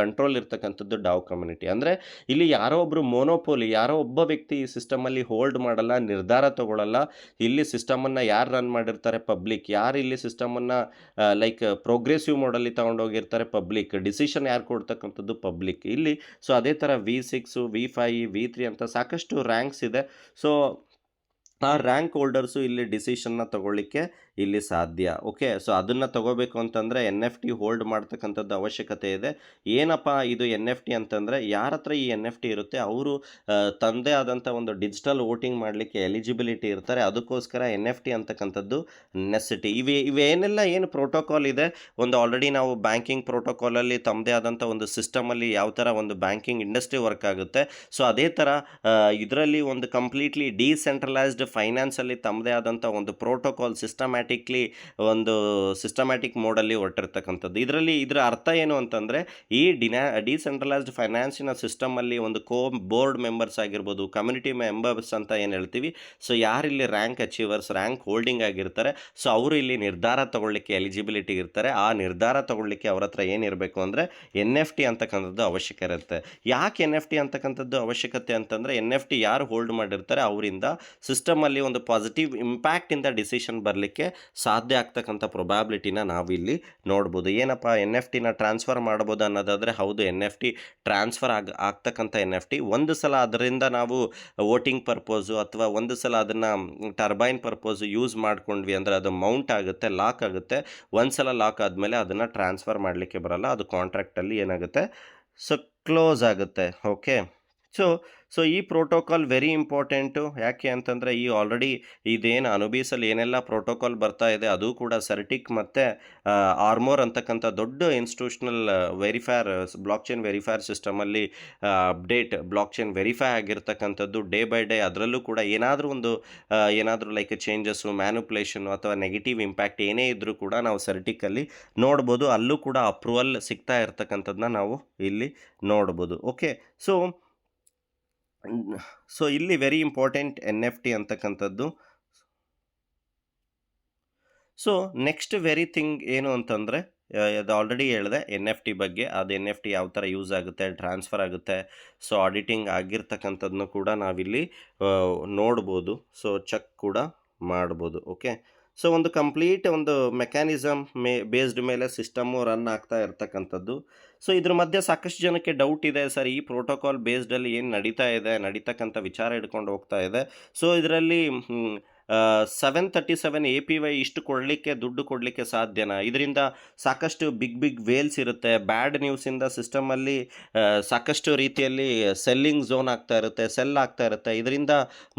ಕಂಟ್ರೋಲ್ ಇರ್ತಕ್ಕಂಥದ್ದು ಡಾವ್ ಕಮ್ಯುನಿಟಿ. ಅಂದರೆ ಇಲ್ಲಿ ಯಾರೋ ಒಬ್ಬರು ಮೋನೋಪೋಲಿ, ಯಾರೋ ಒಬ್ಬ ವ್ಯಕ್ತಿ ಈ ಸಿಸ್ಟಮಲ್ಲಿ ಹೋಲ್ಡ್ ಮಾಡಲ್ಲ, ನಿರ್ಧಾರ ತಗೊಳ್ಳಲ್ಲ. ಇಲ್ಲಿ ಸಿಸ್ಟಮನ್ನು ಯಾರು ರನ್ ಮಾಡಿರ್ತಾರೆ, ಪಬ್ಲಿಕ್. ಯಾರು ಇಲ್ಲಿ ಸಿಸ್ಟಮನ್ನು ಲೈಕ್ ಪ್ರೋಗ್ರೆಸಿವ್ ಮೋಡಲ್ಲಿ ತೊಗೊಂಡೋಗಿರ್ತಾರೆ, ಪಬ್ಲಿಕ್. ಡಿಸಿಷನ್ ಯಾರು ಕೊಡ್ತಕ್ಕಂಥದ್ದು, ಪಬ್ಲಿಕ್ ಇಲ್ಲಿ. ಸೊ ಅದೇ ಥರ V6, V5, V3 ಅಂತ ಸಾಕಷ್ಟು ರ್ಯಾಂಕ್ಸ್ ಇದೆ. ಸೊ ಆ ರ್ಯಾಂಕ್ ಹೋಲ್ಡರ್ಸು ಇಲ್ಲಿ ಡಿಸಿಷನ್ನ ತಗೊಳ್ಳಿಕ್ಕೆ ಇಲ್ಲಿ ಸಾಧ್ಯ. ಓಕೆ. ಸೊ ಅದನ್ನು ತಗೋಬೇಕು ಅಂತಂದರೆ NFT ಹೋಲ್ಡ್ ಮಾಡ್ತಕ್ಕಂಥದ್ದು ಅವಶ್ಯಕತೆ ಇದೆ. ಏನಪ್ಪ ಇದು NFT ಅಂತಂದರೆ, ಯಾರ ಹತ್ರ ಈ NFT ಇರುತ್ತೆ ಅವರು ತನ್ನದೇ ಆದಂಥ ಒಂದು ಡಿಜಿಟಲ್ ವೋಟಿಂಗ್ ಮಾಡಲಿಕ್ಕೆ ಎಲಿಜಿಬಿಲಿಟಿ ಇರ್ತಾರೆ. ಅದಕ್ಕೋಸ್ಕರ NFT ಅಂತಕ್ಕಂಥದ್ದು ನೆಸೆಸಿಟಿ. ಇವೇನೆಲ್ಲ ಏನು ಪ್ರೋಟೋಕಾಲ್ ಇದೆ, ಒಂದು ಆಲ್ರೆಡಿ ನಾವು ಬ್ಯಾಂಕಿಂಗ್ ಪ್ರೋಟೋಕಾಲಲ್ಲಿ ತಮ್ಮದೇ ಆದಂಥ ಒಂದು ಸಿಸ್ಟಮಲ್ಲಿ ಯಾವ ಥರ ಒಂದು ಬ್ಯಾಂಕಿಂಗ್ ಇಂಡಸ್ಟ್ರಿ ವರ್ಕ್ ಆಗುತ್ತೆ, ಸೊ ಅದೇ ಥರ ಇದರಲ್ಲಿ ಒಂದು ಕಂಪ್ಲೀಟ್ಲಿ ಡಿಸೆಂಟ್ರಲೈಸ್ಡ್ ಫೈನಾನ್ಸಲ್ಲಿ ತಮ್ಮದೇ ಆದಂಥ ಒಂದು ಪ್ರೋಟೋಕಾಲ್ ಒಂದು ಸಿಸ್ಟಮ್ಯಾಟಿಕ್ ಮೋಡಲ್ಲಿ ಹೊರಟಿರ್ತಕ್ಕಂಥದ್ದು. ಇದರ ಅರ್ಥ ಏನು ಅಂತಂದರೆ, ಈ ಡಿಸೆಂಟ್ರಲೈಸ್ಡ್ ಫೈನಾನ್ಸಿನ ಸಿಸ್ಟಮಲ್ಲಿ ಒಂದು ಬೋರ್ಡ್ ಮೆಂಬರ್ಸ್ ಆಗಿರ್ಬೋದು, ಕಮ್ಯುನಿಟಿ ಮೆಂಬರ್ಸ್ ಅಂತ ಏನು ಹೇಳ್ತೀವಿ, ಸೊ ಯಾರಿಲ್ಲಿ ರ್ಯಾಂಕ್ ಅಚೀವರ್ಸ್, ರ್ಯಾಂಕ್ ಹೋಲ್ಡಿಂಗ್ ಆಗಿರ್ತಾರೆ, ಸೊ ಅವರು ಇಲ್ಲಿ ನಿರ್ಧಾರ ತಗೊಳ್ಳಿಕ್ಕೆ ಎಲಿಜಿಬಿಲಿಟಿ ಇರ್ತಾರೆ. ಆ ನಿರ್ಧಾರ ತಗೊಳ್ಳಿಕ್ಕೆ ಅವ್ರ ಹತ್ರ ಏನಿರಬೇಕು ಅಂದರೆ NFT ಅಂತಕ್ಕಂಥದ್ದು ಅವಶ್ಯಕ ಇರುತ್ತೆ. ಯಾಕೆ NFT ಅಂತಕ್ಕಂಥದ್ದು ಅವಶ್ಯಕತೆ ಅಂತಂದರೆ, NFT ಯಾರು ಹೋಲ್ಡ್ ಮಾಡಿರ್ತಾರೆ ಅವರಿಂದ ಸಿಸ್ಟಮಲ್ಲಿ ಒಂದು ಪಾಸಿಟಿವ್ ಇಂಪ್ಯಾಕ್ಟಿಂದ ಡಿಸಿಷನ್ ಬರಲಿಕ್ಕೆ ಸಾಧ್ಯ ಆಗ್ತಕ್ಕಂಥ ಪ್ರೊಬ್ಯಾಬಿಲಿಟಿನ ನಾವಿಲ್ಲಿ ನೋಡ್ಬೋದು. ಏನಪ್ಪ NFT ಟ್ರಾನ್ಸ್ಫರ್ ಮಾಡ್ಬೋದು ಅನ್ನೋದಾದರೆ, ಹೌದು, NFT ಟ್ರಾನ್ಸ್ಫರ್ ಆಗ್ತಕ್ಕಂಥ NFT ಒಂದು ಸಲ ಅದರಿಂದ ನಾವು ವೋಟಿಂಗ್ ಪರ್ಪೋಸು ಅಥವಾ ಒಂದು ಸಲ ಅದನ್ನು ಟರ್ಬೈನ್ ಪರ್ಪೋಸು ಯೂಸ್ ಮಾಡ್ಕೊಂಡ್ವಿ ಅಂದರೆ ಅದು ಮೌಂಟ್ ಆಗುತ್ತೆ, ಲಾಕ್ ಆಗುತ್ತೆ. ಒಂದು ಸಲ ಲಾಕ್ ಆದಮೇಲೆ ಅದನ್ನು ಟ್ರಾನ್ಸ್ಫರ್ ಮಾಡಲಿಕ್ಕೆ ಬರಲ್ಲ, ಅದು ಕಾಂಟ್ರಾಕ್ಟಲ್ಲಿ ಏನಾಗುತ್ತೆ, ಸೊ ಕ್ಲೋಸ್ ಆಗುತ್ತೆ. ಓಕೆ. ಸೊ ಈ ಪ್ರೋಟೋಕಾಲ್ ವೆರಿ ಇಂಪಾರ್ಟೆಂಟು. ಯಾಕೆ ಅಂತಂದರೆ, ಈ ಆಲ್ರೆಡಿ ಇದೇನು ಅನುಬೀಸಲ್ಲಿ ಏನೆಲ್ಲ ಪ್ರೋಟೋಕಾಲ್ ಬರ್ತಾ ಇದೆ ಅದು ಕೂಡ ಸರ್ಟಿಕ್ ಮತ್ತು ಆರ್ಮೋರ್ ಅಂತಕ್ಕಂಥ ದೊಡ್ಡ institutional verifier, blockchain verifier ಸಿಸ್ಟಮಲ್ಲಿ ಅಪ್ಡೇಟ್, ಬ್ಲಾಕ್ ಚೈನ್ ವೆರಿಫೈ ಆಗಿರ್ತಕ್ಕಂಥದ್ದು ಡೇ ಬೈ ಡೇ. ಅದರಲ್ಲೂ ಕೂಡ ಏನಾದರೂ ಲೈಕ್ ಚೇಂಜಸ್ಸು, ಮ್ಯಾನುಪ್ಯುಲೇಷನು ಅಥವಾ ನೆಗೆಟಿವ್ ಇಂಪ್ಯಾಕ್ಟ್ ಏನೇ ಇದ್ದರೂ ಕೂಡ ನಾವು ಸರ್ಟಿಕಲ್ಲಿ ನೋಡ್ಬೋದು. ಅಲ್ಲೂ ಕೂಡ ಅಪ್ರೂವಲ್ ಸಿಗ್ತಾ ಇರ್ತಕ್ಕಂಥದ್ದನ್ನ ನಾವು ಇಲ್ಲಿ ನೋಡ್ಬೋದು. ಓಕೆ. ಸೊ ಇಲ್ಲಿ ವೆರಿ ಇಂಪಾರ್ಟೆಂಟ್ NFT ಅಂತಕ್ಕಂಥದ್ದು. ಸೊ ನೆಕ್ಸ್ಟ್ ವೆರಿ ಥಿಂಗ್ ಏನು ಅಂತಂದರೆ, ಅದು ಆಲ್ರೆಡಿ ಹೇಳಿದೆ NFT ಬಗ್ಗೆ. ಅದು NFT ಯಾವ ಥರ ಯೂಸ್ ಆಗುತ್ತೆ, ಟ್ರಾನ್ಸ್ಫರ್ ಆಗುತ್ತೆ, ಸೊ ಆಡಿಟಿಂಗ್ ಆಗಿರ್ತಕ್ಕಂಥದ್ದನ್ನು ಕೂಡ ನಾವಿಲ್ಲಿ ನೋಡ್ಬೋದು. ಸೊ ಚೆಕ್ ಕೂಡ ಮಾಡ್ಬೋದು. ಓಕೆ. ಸೊ ಒಂದು ಕಂಪ್ಲೀಟ್ ಒಂದು ಮೆಕ್ಯಾನಿಸಮ್ ಬೇಸ್ಡ್ ಮೇಲೆ ಸಿಸ್ಟಮ್ಮು ರನ್ ಆಗ್ತಾ ಇರ್ತಕ್ಕಂಥದ್ದು. ಸೊ ಇದ್ರ ಮಧ್ಯೆ ಸಾಕಷ್ಟು ಜನಕ್ಕೆ ಡೌಟ್ ಇದೆ, ಸರ್ ಈ ಪ್ರೋಟೋಕಾಲ್ ಬೇಸ್ಡಲ್ಲಿ ಏನು ನಡೀತಕ್ಕಂಥ ವಿಚಾರ ಹಿಡ್ಕೊಂಡು ಹೋಗ್ತಾ ಇದೆ. ಸೊ ಇದರಲ್ಲಿ 737 APY ಇಷ್ಟು ದುಡ್ಡು ಕೊಡಲಿಕ್ಕೆ ಸಾಧ್ಯನಾ? ಇದರಿಂದ ಸಾಕಷ್ಟು ಬಿಗ್ ವೇಲ್ಸ್ ಇರುತ್ತೆ. ಬ್ಯಾಡ್ ನ್ಯೂಸಿಂದ ಸಿಸ್ಟಮಲ್ಲಿ ಸಾಕಷ್ಟು ರೀತಿಯಲ್ಲಿ ಸೆಲ್ಲಿಂಗ್ ಝೋನ್ ಸೆಲ್ ಆಗ್ತಾ ಇರುತ್ತೆ. ಇದರಿಂದ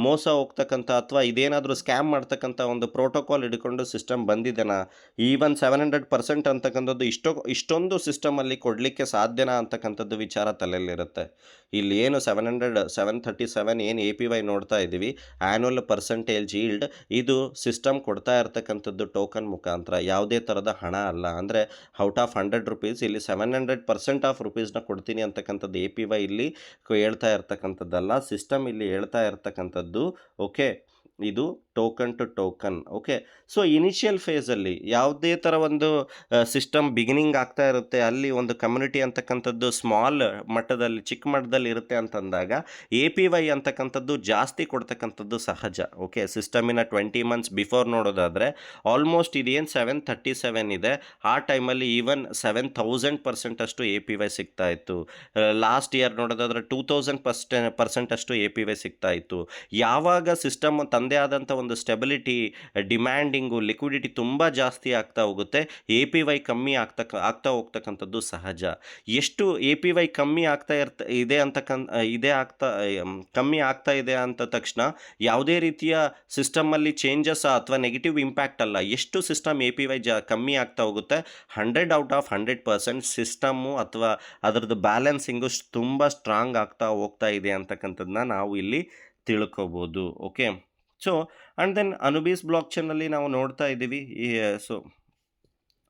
ಮೋಸ ಹೋಗ್ತಕ್ಕಂಥ ಅಥವಾ ಇದೇನಾದರೂ ಸ್ಕ್ಯಾಮ್ ಮಾಡ್ತಕ್ಕಂಥ ಒಂದು ಪ್ರೋಟೋಕಾಲ್ ಹಿಡ್ಕೊಂಡು ಸಿಸ್ಟಮ್ ಬಂದಿದೆನಾ? ಈವನ್ 700% ಅಂತಕ್ಕಂಥದ್ದು ಇಷ್ಟೊಂದು ಸಿಸ್ಟಮಲ್ಲಿ ಕೊಡಲಿಕ್ಕೆ ಸಾಧ್ಯನಾ ಅಂತಕ್ಕಂಥದ್ದು ವಿಚಾರ ತಲೆಯಲ್ಲಿರುತ್ತೆ. ಇಲ್ಲಿ ಏನು 737 ಏನು APY ನೋಡ್ತಾ ಇದ್ದೀವಿ, ಆ್ಯನ್ಯುವಲ್ ಪರ್ಸೆಂಟೇಜ್ ಈಲ್ಡ್, ಗೋಲ್ಡ್ ಇದು ಸಿಸ್ಟಮ್ ಕೊಡ್ತಾ ಇರ್ತಕ್ಕಂಥದ್ದು ಟೋಕನ್ ಮುಖಾಂತರ, ಯಾವುದೇ ಥರದ ಹಣ ಅಲ್ಲ. ಅಂದರೆ ಔಟ್ ಆಫ್ 100 ರುಪೀಸ್ ಇಲ್ಲಿ 700% ಆಫ್ ರುಪೀಸ್ನ ಕೊಡ್ತೀನಿ ಅಂತಕ್ಕಂಥದ್ದು APY ಇಲ್ಲಿ ಹೇಳ್ತಾ ಇರ್ತಕ್ಕಂಥದ್ದಲ್ಲ, ಸಿಸ್ಟಮ್ ಇಲ್ಲಿ ಹೇಳ್ತಾ ಇರ್ತಕ್ಕಂಥದ್ದು. ಓಕೆ, ಇದು token to token. Okay, so initial ಫೇಸಲ್ಲಿ ಯಾವುದೇ ಥರ ಒಂದು ಸಿಸ್ಟಮ್ ಬಿಗಿನಿಂಗ್ ಆಗ್ತಾ ಇರುತ್ತೆ, ಅಲ್ಲಿ ಒಂದು ಕಮ್ಯುನಿಟಿ ಅಂತಕ್ಕಂಥದ್ದು ಸ್ಮಾಲ್ ಮಟ್ಟದಲ್ಲಿ, ಚಿಕ್ಕ ಮಟ್ಟದಲ್ಲಿ ಇರುತ್ತೆ ಅಂತಂದಾಗ APY ಅಂತಕ್ಕಂಥದ್ದು ಜಾಸ್ತಿ ಕೊಡ್ತಕ್ಕಂಥದ್ದು ಸಹಜ. ಓಕೆ, ಸಿಸ್ಟಮಿನ 20 ಮಂತ್ಸ್ ಬಿಫೋರ್ ನೋಡೋದಾದರೆ ಆಲ್ಮೋಸ್ಟ್ ಇದೇನು 737 ಇದೆ, ಆ ಟೈಮಲ್ಲಿ ಈವನ್ 7000% ಅಷ್ಟು APY ಸಿಗ್ತಾ ಇತ್ತು. ಲಾಸ್ಟ್ ಇಯರ್ ನೋಡೋದಾದರೆ 2000% ಅಷ್ಟು APY ಸಿಗ್ತಾ ಇತ್ತು. ಯಾವಾಗ ಸಿಸ್ಟಮ್ ತಂದೆ ಆದಂಥ ಒಂದು ಸ್ಟೆಬಿಲಿಟಿ, ಡಿಮ್ಯಾಂಡಿಂಗು, ಲಿಕ್ವಿಡಿಟಿ ತುಂಬ ಜಾಸ್ತಿ ಆಗ್ತಾ ಹೋಗುತ್ತೆ, APY ಕಮ್ಮಿ ಆಗ್ತಾ ಹೋಗ್ತಕ್ಕಂಥದ್ದು ಸಹಜ. ಎಷ್ಟು APY ಕಮ್ಮಿ ಕಮ್ಮಿ ಆಗ್ತಾ ಇದೆ ಅಂತ ತಕ್ಷಣ ಯಾವುದೇ ರೀತಿಯ ಸಿಸ್ಟಮಲ್ಲಿ ಚೇಂಜಸ್ ಅಥವಾ ನೆಗೆಟಿವ್ ಇಂಪ್ಯಾಕ್ಟ್ ಅಲ್ಲ. ಎಷ್ಟು ಸಿಸ್ಟಮ್ APY ಕಮ್ಮಿ ಆಗ್ತಾ ಹೋಗುತ್ತೆ, 100 ಔಟ್ ಆಫ್ 100% ಸಿಸ್ಟಮ್ಮು ಅಥವಾ ಅದರದ್ದು ಬ್ಯಾಲೆನ್ಸಿಂಗು ತುಂಬ ಸ್ಟ್ರಾಂಗ್ ಆಗ್ತಾ ಹೋಗ್ತಾ ಇದೆ ಅಂತಕ್ಕಂಥದ್ದನ್ನ ನಾವು ಇಲ್ಲಿ ತಿಳ್ಕೊಬೋದು. Okay, so and then Anubis ಬ್ಲಾಕ್ ಚೈನಲ್ಲಿ ನಾವು ನೋಡ್ತಾ ಇದ್ದೀವಿ. ಸೊ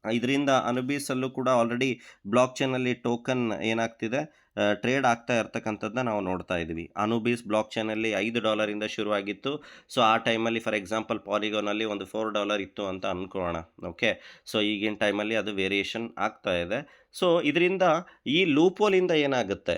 ಇದರಿಂದ ಅನುಬೀಸಲ್ಲೂ ಕೂಡ ಆಲ್ರೆಡಿ ಬ್ಲಾಕ್ ಚೈನಲ್ಲಿ ಟೋಕನ್ ಏನಾಗ್ತಿದೆ, ಟ್ರೇಡ್ ಆಗ್ತಾ ಇರ್ತಕ್ಕಂಥದ್ದನ್ನ ನಾವು ನೋಡ್ತಾ ಇದ್ದೀವಿ. ಅನುಬೀಸ್ ಬ್ಲಾಕ್ ಚೈನಲ್ಲಿ $5 ಶುರುವಾಗಿತ್ತು. ಸೊ ಆ ಟೈಮಲ್ಲಿ ಫಾರ್ ಎಕ್ಸಾಂಪಲ್ ಪಾಲಿಗಾನಲ್ಲಿ ಒಂದು $4 ಇತ್ತು ಅಂತ ಅಂದ್ಕೊಳ್ಳೋಣ. ಓಕೆ, ಸೊ ಈಗಿನ ಟೈಮಲ್ಲಿ ಅದು ವೇರಿಯೇಷನ್ ಆಗ್ತಾ ಇದೆ. ಸೊ ಇದರಿಂದ ಈ ಲೂಪೋಲಿಂದ ಏನಾಗುತ್ತೆ,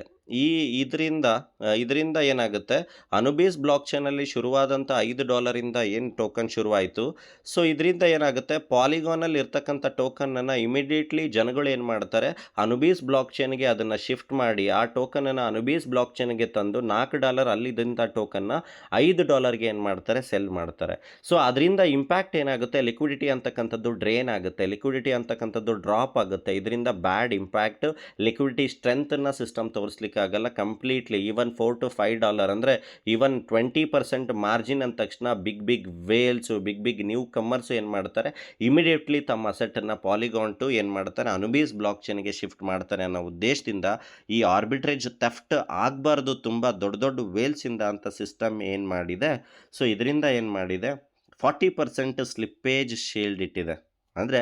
ಇದರಿಂದ ಏನಾಗುತ್ತೆ, ಅನುಬೀಸ್ ಬ್ಲಾಕ್ ಚೈನಲ್ಲಿ ಶುರುವಾದಂಥ $5 ಏನು ಟೋಕನ್ ಶುರುವಾಯಿತು. ಸೊ ಇದರಿಂದ ಏನಾಗುತ್ತೆ, ಪಾಲಿಗಾನಲ್ಲಿ ಇರ್ತಕ್ಕಂಥ ಟೋಕನನ್ನು ಇಮಿಡಿಯೇಟ್ಲಿ ಜನಗಳು ಏನು ಮಾಡ್ತಾರೆ, ಅನುಬೀಸ್ ಬ್ಲಾಕ್ ಚೈನ್ಗೆ ಅದನ್ನು ಶಿಫ್ಟ್ ಮಾಡಿ ಆ ಟೋಕನನ್ನು ಅನುಬೀಸ್ ಬ್ಲಾಕ್ ಚೈನ್ಗೆ ತಂದು $4 ಅಲ್ಲಿದ್ದಂಥ ಟೋಕನ್ನ $5ಗೆ ಏನು ಮಾಡ್ತಾರೆ, ಸೆಲ್ ಮಾಡ್ತಾರೆ. ಸೊ ಅದರಿಂದ ಇಂಪ್ಯಾಕ್ಟ್ ಏನಾಗುತ್ತೆ, ಲಿಕ್ವಿಡಿಟಿ ಅಂತಕ್ಕಂಥದ್ದು ಡ್ರೈನ್ ಆಗುತ್ತೆ, ಲಿಕ್ವಿಡಿಟಿ ಅಂತಕ್ಕಂಥದ್ದು ಡ್ರಾಪ್ ಆಗುತ್ತೆ. ಇದರಿಂದ ಬ್ಯಾಡ್ ಇಂಪ್ಯಾಕ್ಟ್, ಲಿಕ್ವಿಡಿಟಿ ಸ್ಟ್ರೆಂತನ್ನು ಸಿಸ್ಟಮ್ ತೋರಿಸ್ಲಿಕ್ಕೆ ಆಗಲ್ಲ ಕಂಪ್ಲೀಟ್ಲಿ. ಈವನ್ $4 to $5 ಅಂದರೆ ಈವನ್ 20% ಮಾರ್ಜಿನ್ ಅಂದ ತಕ್ಷಣ ಬಿಗ್ ವೇಲ್ಸು, ಬಿಗ್ ನ್ಯೂ ಕಮ್ಮರ್ಸು ಏನು ಮಾಡ್ತಾರೆ, ಇಮಿಡಿಯೇಟ್ಲಿ ತಮ್ಮ ಅಸೆಟನ್ನು ಪಾಲಿಗಾನ್ ಟು ಏನು ಮಾಡ್ತಾರೆ, ಅನುಬೀಸ್ ಬ್ಲಾಕ್ ಚೈನ್ಗೆ ಶಿಫ್ಟ್ ಮಾಡ್ತಾರೆ ಅನ್ನೋ ಉದ್ದೇಶದಿಂದ ಈ ಆರ್ಬಿಟ್ರೇಜ್ ಥೆಫ್ಟ್ ಆಗಬಾರ್ದು ತುಂಬ ದೊಡ್ಡ ವೇಲ್ಸಿಂದ ಅಂತ ಸಿಸ್ಟಮ್ ಏನು ಮಾಡಿದೆ. ಸೊ ಇದರಿಂದ ಏನು ಮಾಡಿದೆ, 40% ಸ್ಲಿಪ್ಪೇಜ್ ಶೀಲ್ಡ್ ಇಟ್ಟಿದೆ. ಅಂದರೆ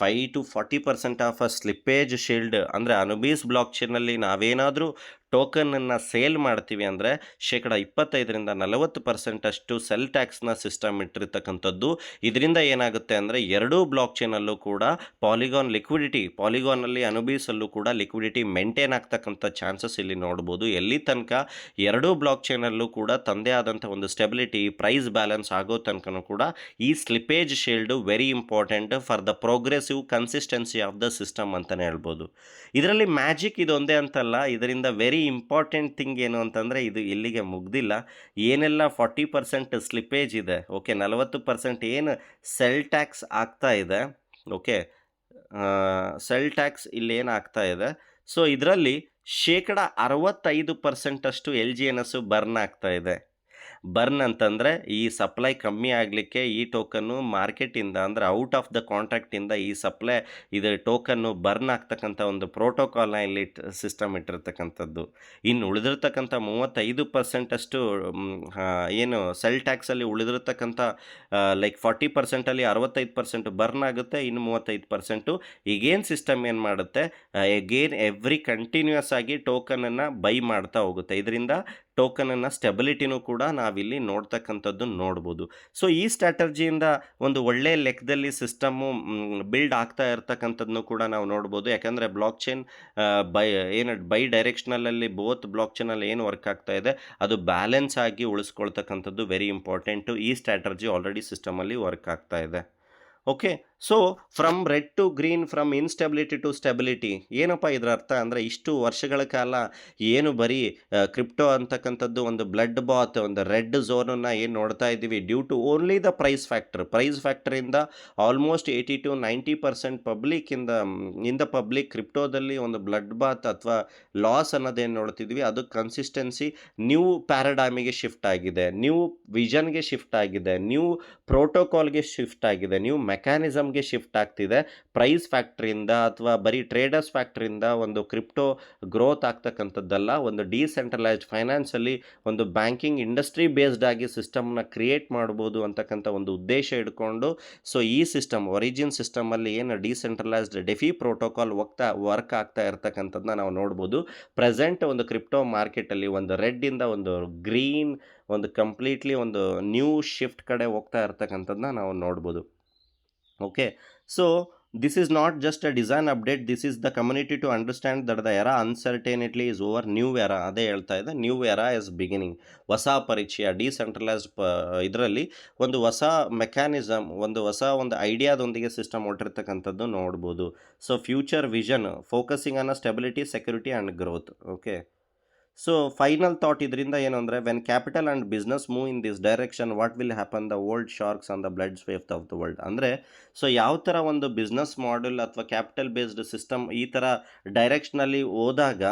5 to 40% ಆಫ್ ಅ ಸ್ಲಿಪ್ಪೇಜ್ ಶೀಲ್ಡ್. ಅಂದರೆ ಅನುಬೀಸ್ ಬ್ಲಾಕ್ ಚೈನಲ್ಲಿ ನಾವೇನಾದರೂ ಟೋಕನನ್ನು ಸೇಲ್ ಮಾಡ್ತೀವಿ ಅಂದರೆ 25% ಅಷ್ಟು ಸೆಲ್ ಟ್ಯಾಕ್ಸ್ನ ಸಿಸ್ಟಮ್ ಇಟ್ಟಿರ್ತಕ್ಕಂಥದ್ದು. ಇದರಿಂದ ಏನಾಗುತ್ತೆ ಅಂದರೆ ಎರಡೂ ಬ್ಲಾಕ್ ಚೈನಲ್ಲೂ ಕೂಡ ಪಾಲಿಗಾನ್ ಲಿಕ್ವಿಡಿಟಿ, ಪಾಲಿಗಾನಲ್ಲಿ ಅನುಬೀಸಲ್ಲೂ ಕೂಡ ಲಿಕ್ವಿಡಿಟಿ ಮೇಂಟೈನ್ ಆಗ್ತಕ್ಕಂಥ ಚಾನ್ಸಸ್ ಇಲ್ಲಿ ನೋಡ್ಬೋದು. ಎಲ್ಲಿ ತನಕ ಎರಡೂ ಬ್ಲಾಕ್ ಚೈನಲ್ಲೂ ಕೂಡ ತಂದೆ ಆದಂಥ ಒಂದು ಸ್ಟೆಬಿಲಿಟಿ, ಪ್ರೈಸ್ ಬ್ಯಾಲೆನ್ಸ್ ಆಗೋ ತನಕನೂ ಕೂಡ ಈ slippage shield very important for the progressive consistency of the system ಅಂತಲೇ ಹೇಳ್ಬೋದು. ಇದರಲ್ಲಿ ಮ್ಯಾಜಿಕ್ ಇದೊಂದೇ ಅಂತಲ್ಲ, ಇದರಿಂದ ವೆರಿ ಇಂಪಾರ್ಟೆಂಟ್ ಥಿಂಗ್ ಏನು ಅಂತಂದರೆ ಇದು ಇಲ್ಲಿಗೆ ಮುಗ್ದಿಲ್ಲ. ಏನೆಲ್ಲ 40% ಸ್ಲಿಪ್ಪೇಜ್ ಇದೆ, ಓಕೆ, 40% ಏನು ಸೆಲ್ ಟ್ಯಾಕ್ಸ್ ಆಗ್ತಾ ಇದೆ, ಓಕೆ, ಸೆಲ್ ಟ್ಯಾಕ್ಸ್ ಇಲ್ಲಿ ಏನಾಗ್ತಾ ಇದೆ. ಸೊ ಇದರಲ್ಲಿ 65% ಅಷ್ಟು LGNS ಬರ್ನ್ ಆಗ್ತಾ ಇದೆ. ಬರ್ನ್ ಅಂತಂದರೆ ಈ ಸಪ್ಲೈ ಕಮ್ಮಿ ಆಗಲಿಕ್ಕೆ ಈ ಟೋಕನ್ನು ಮಾರ್ಕೆಟಿಂದ, ಅಂದರೆ ಔಟ್ ಆಫ್ ದ ಕಾಂಟ್ರಾಕ್ಟಿಂದ ಈ ಸಪ್ಲೈ ಇದು ಟೋಕನ್ನು ಬರ್ನ್ ಆಗ್ತಕ್ಕಂಥ ಒಂದು ಪ್ರೋಟೋಕಾಲ್ನ ಇಲ್ಲಿ ಸಿಸ್ಟಮ್ ಇಟ್ಟಿರ್ತಕ್ಕಂಥದ್ದು. ಇನ್ನು ಉಳಿದಿರ್ತಕ್ಕಂಥ 35% ಅಷ್ಟು ಏನು ಸೆಲ್ ಟ್ಯಾಕ್ಸಲ್ಲಿ ಉಳಿದಿರ್ತಕ್ಕಂಥ ಲೈಕ್ 40%ಅಲ್ಲಿ 65% ಬರ್ನ್ ಆಗುತ್ತೆ, ಇನ್ನು 35% ಈಗೇನು ಸಿಸ್ಟಮ್ ಏನು ಮಾಡುತ್ತೆ, ಎಗೇನ್ ಎವ್ರಿ ಕಂಟಿನ್ಯೂಯಸ್ ಆಗಿ ಟೋಕನನ್ನು ಬೈ ಮಾಡ್ತಾ ಹೋಗುತ್ತೆ. ಇದರಿಂದ ಟೋಕನನ್ನು ಸ್ಟೆಬಿಲಿಟಿನೂ ಕೂಡ ನಾವಿಲ್ಲಿ ನೋಡ್ತಕ್ಕಂಥದ್ದು ನೋಡ್ಬೋದು. ಸೊ ಈ ಸ್ಟ್ರಾಟರ್ಜಿಯಿಂದ ಒಂದು ಒಳ್ಳೆಯ ಲೆಕ್ಕದಲ್ಲಿ ಸಿಸ್ಟಮ್ಮು ಬಿಲ್ಡ್ ಆಗ್ತಾ ಇರ್ತಕ್ಕಂಥದ್ದನ್ನು ಕೂಡ ನಾವು ನೋಡ್ಬೋದು. ಯಾಕಂದರೆ ಬ್ಲಾಕ್ ಚೈನ್ ಬೈ ಡೈರೆಕ್ಷನಲಲ್ಲಿ ಬೋತ್ ಬ್ಲಾಕ್ ಚೈನಲ್ಲಿ ಏನು ವರ್ಕ್ ಆಗ್ತಾ ಇದೆ ಅದು ಬ್ಯಾಲೆನ್ಸ್ ಆಗಿ ಉಳಿಸ್ಕೊಳ್ತಕ್ಕಂಥದ್ದು ವೆರಿ ಇಂಪಾರ್ಟೆಂಟು. ಈ ಸ್ಟ್ರಾಟರ್ಜಿ ಆಲ್ರೆಡಿ ಸಿಸ್ಟಮಲ್ಲಿ ವರ್ಕ್ ಆಗ್ತಾ ಇದೆ. Okay, so from red to green, from instability to stability. ಏನಪ್ಪ ಇದರ ಅರ್ಥ ಅಂದರೆ, ಇಷ್ಟು ವರ್ಷಗಳ ಕಾಲ ಏನು ಬರೀ ಕ್ರಿಪ್ಟೋ ಅಂತಕ್ಕಂಥದ್ದು ಒಂದು ಬ್ಲಡ್ ಬಾತ್, ಒಂದು ರೆಡ್ ಝೋನನ್ನು ಏನು ನೋಡ್ತಾ ಇದ್ದೀವಿ, due to only the price ಫ್ಯಾಕ್ಟರಿಂದ ಆಲ್ಮೋಸ್ಟ್ 80 to 90% ಪಬ್ಲಿಕ್ ಕ್ರಿಪ್ಟೋದಲ್ಲಿ ಒಂದು ಬ್ಲಡ್ ಬಾತ್ ಅಥವಾ ಲಾಸ್ ಅನ್ನೋದೇನು ನೋಡ್ತಿದ್ವಿ, ಅದು ಕನ್ಸಿಸ್ಟೆನ್ಸಿ ನ್ಯೂ ಪ್ಯಾರಾಡೈಮಿಗೆ ಶಿಫ್ಟ್ ಆಗಿದೆ, ನ್ಯೂ ವಿಷನ್ಗೆ ಶಿಫ್ಟ್ ಆಗಿದೆ, ನ್ಯೂ ಪ್ರೋಟೋಕಾಲ್ಗೆ ಶಿಫ್ಟ್ ಆಗಿದೆ, ನ್ಯೂ ಮೆಕ್ಯಾನಿಸಮ್ಗೆ ಶಿಫ್ಟ್ ಆಗ್ತಿದೆ. ಪ್ರೈಸ್ ಫ್ಯಾಕ್ಟ್ರಿಯಿಂದ ಅಥವಾ ಬರೀ ಟ್ರೇಡರ್ಸ್ ಫ್ಯಾಕ್ಟ್ರಿಯಿಂದ ಒಂದು ಕ್ರಿಪ್ಟೋ ಗ್ರೋತ್ ಆಗ್ತಕ್ಕಂಥದ್ದಲ್ಲ. ಒಂದು ಡಿಸೆಂಟ್ರಲೈಸ್ಡ್ ಫೈನಾನ್ಸಲ್ಲಿ ಒಂದು ಬ್ಯಾಂಕಿಂಗ್ ಇಂಡಸ್ಟ್ರಿ ಬೇಸ್ಡ್ ಆಗಿ ಸಿಸ್ಟಮ್ನ ಕ್ರಿಯೇಟ್ ಮಾಡ್ಬೋದು ಅಂತಕ್ಕಂಥ ಒಂದು ಉದ್ದೇಶ ಇಟ್ಕೊಂಡು, ಸೊ ಈ ಸಿಸ್ಟಮ್ ಒರಿಜಿನ್ ಸಿಸ್ಟಮಲ್ಲಿ ಏನು ಡಿಸೆಂಟ್ರಲೈಸ್ಡ್ ಡೆಫಿ ಪ್ರೋಟೋಕಾಲ್ ವರ್ಕ್ ಆಗ್ತಾ ಇರ್ತಕ್ಕಂಥದ್ದನ್ನ ನಾವು ನೋಡ್ಬೋದು. ಪ್ರೆಸೆಂಟ್ ಒಂದು ಕ್ರಿಪ್ಟೋ ಮಾರ್ಕೆಟಲ್ಲಿ ಒಂದು ರೆಡ್ಡಿಂದ ಒಂದು ಗ್ರೀನ್, ಒಂದು ಕಂಪ್ಲೀಟ್ಲಿ ಒಂದು ನ್ಯೂ ಶಿಫ್ಟ್ ಕಡೆ ಹೋಗ್ತಾ ಇರ್ತಕ್ಕಂಥದ್ದನ್ನ ನಾವು ನೋಡ್ಬೋದು. Okay, so this is not just a design update, this is the community to understand that the era uncertainty is over, new era ಅದೇ ಹೇಳ್ತಾ ಇದೆ, ನ್ಯೂ ಎರಾ ಇಸ್ ಬಿಗಿನಿಂಗ್. ಹೊಸ ಪರಿಚಯ ಡಿಸೆಂಟ್ರಲೈಸ್ಡ್ ಇದರಲ್ಲಿ ಒಂದು ಹೊಸ ಮೆಕ್ಯಾನಿಸಮ್, ಒಂದು ಹೊಸ ಒಂದು ಐಡಿಯಾದೊಂದಿಗೆ ಸಿಸ್ಟಮ್ ಹೊರಟಿರ್ತಕ್ಕಂಥದ್ದು ನೋಡ್ಬೋದು. So future vision focusing on stability, security and growth. Okay, so final thought ಇದರಿಂದ ಏನು ಅಂದರೆ, when capital and business move in this direction what will happen the world sharks on the blood swift of the world. ಅಂದರೆ so ಯಾವ ಥರ ಒಂದು business model ಅಥವಾ capital based system ಈ ಥರ ಡೈರೆಕ್ಷನಲ್ಲಿ ಹೋದಾಗ,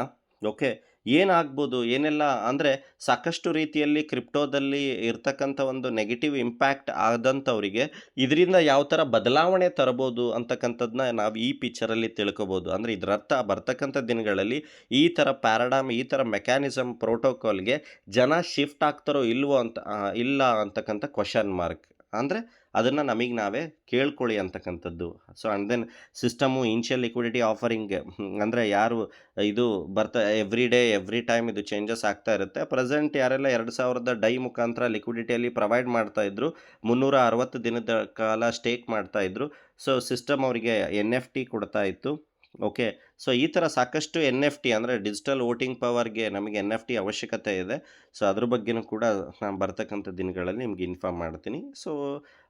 ಓಕೆ, ಏನಾಗ್ಬೋದು ಏನೆಲ್ಲ ಅಂದರೆ ಸಾಕಷ್ಟು ರೀತಿಯಲ್ಲಿ ಕ್ರಿಪ್ಟೋದಲ್ಲಿ ಇರ್ತಕ್ಕಂಥ ಒಂದು ನೆಗೆಟಿವ್ ಇಂಪ್ಯಾಕ್ಟ್ ಆದಂಥವರಿಗೆ ಇದರಿಂದ ಯಾವ ಥರ ಬದಲಾವಣೆ ತರಬೋದು ಅಂತಕ್ಕಂಥದ್ದನ್ನ ನಾವು ಈ ಪಿಕ್ಚರಲ್ಲಿ ತಿಳ್ಕೊಬೋದು. ಅಂದರೆ ಇದರ ಅರ್ಥ ಬರ್ತಕ್ಕಂಥ ದಿನಗಳಲ್ಲಿ ಈ ಥರ ಪ್ಯಾರಾಡಾಮ್, ಈ ಥರ ಮೆಕ್ಯಾನಿಸಮ್ ಪ್ರೋಟೋಕಾಲ್ಗೆ ಜನ ಶಿಫ್ಟ್ ಆಗ್ತಾರೋ ಇಲ್ವೋ ಅಂತ ಇಲ್ಲ ಅಂತಕ್ಕಂಥ ಕ್ವಶನ್ ಮಾರ್ಕ್. ಅಂದರೆ ಅದನ್ನು ನಮಗೆ ನಾವೇ ಕೇಳ್ಕೊಳ್ಳಿ ಅಂತಕ್ಕಂಥದ್ದು. So and then system initial liquidity offering, ಅಂದರೆ ಯಾರು ಇದು ಎವ್ರಿ ಡೇ ಎವ್ರಿ ಟೈಮ್ ಇದು ಚೇಂಜಸ್ ಆಗ್ತಾ ಇರುತ್ತೆ. ಪ್ರೆಸೆಂಟ್ ಯಾರೆಲ್ಲ 2000 ಡೈ ಮುಖಾಂತರ ಲಿಕ್ವಿಡಿಟಿಯಲ್ಲಿ ಪ್ರೊವೈಡ್ ಮಾಡ್ತಾಯಿದ್ರು, 360 ದಿನದ ಕಾಲ ಸ್ಟೇಕ್ ಮಾಡ್ತಾಯಿದ್ರು. ಸೊ ಸಿಸ್ಟಮ್ ಅವರಿಗೆ NFT ಕೊಡ್ತಾ ಇತ್ತು. ಓಕೆ, ಸೊ ಈ ಥರ ಸಾಕಷ್ಟು NFT ಅಂದರೆ ಡಿಜಿಟಲ್ ವೋಟಿಂಗ್ ಪವರ್ಗೆ ನಮಗೆ NFT ಅವಶ್ಯಕತೆ ಇದೆ. ಸೊ ಅದ್ರ ಬಗ್ಗೆನೂ ಕೂಡ ನಾನು ಬರ್ತಕ್ಕಂಥ ದಿನಗಳಲ್ಲಿ ನಿಮ್ಗೆ ಇನ್ಫಾರ್ಮ್ ಮಾಡ್ತೀನಿ. ಸೊ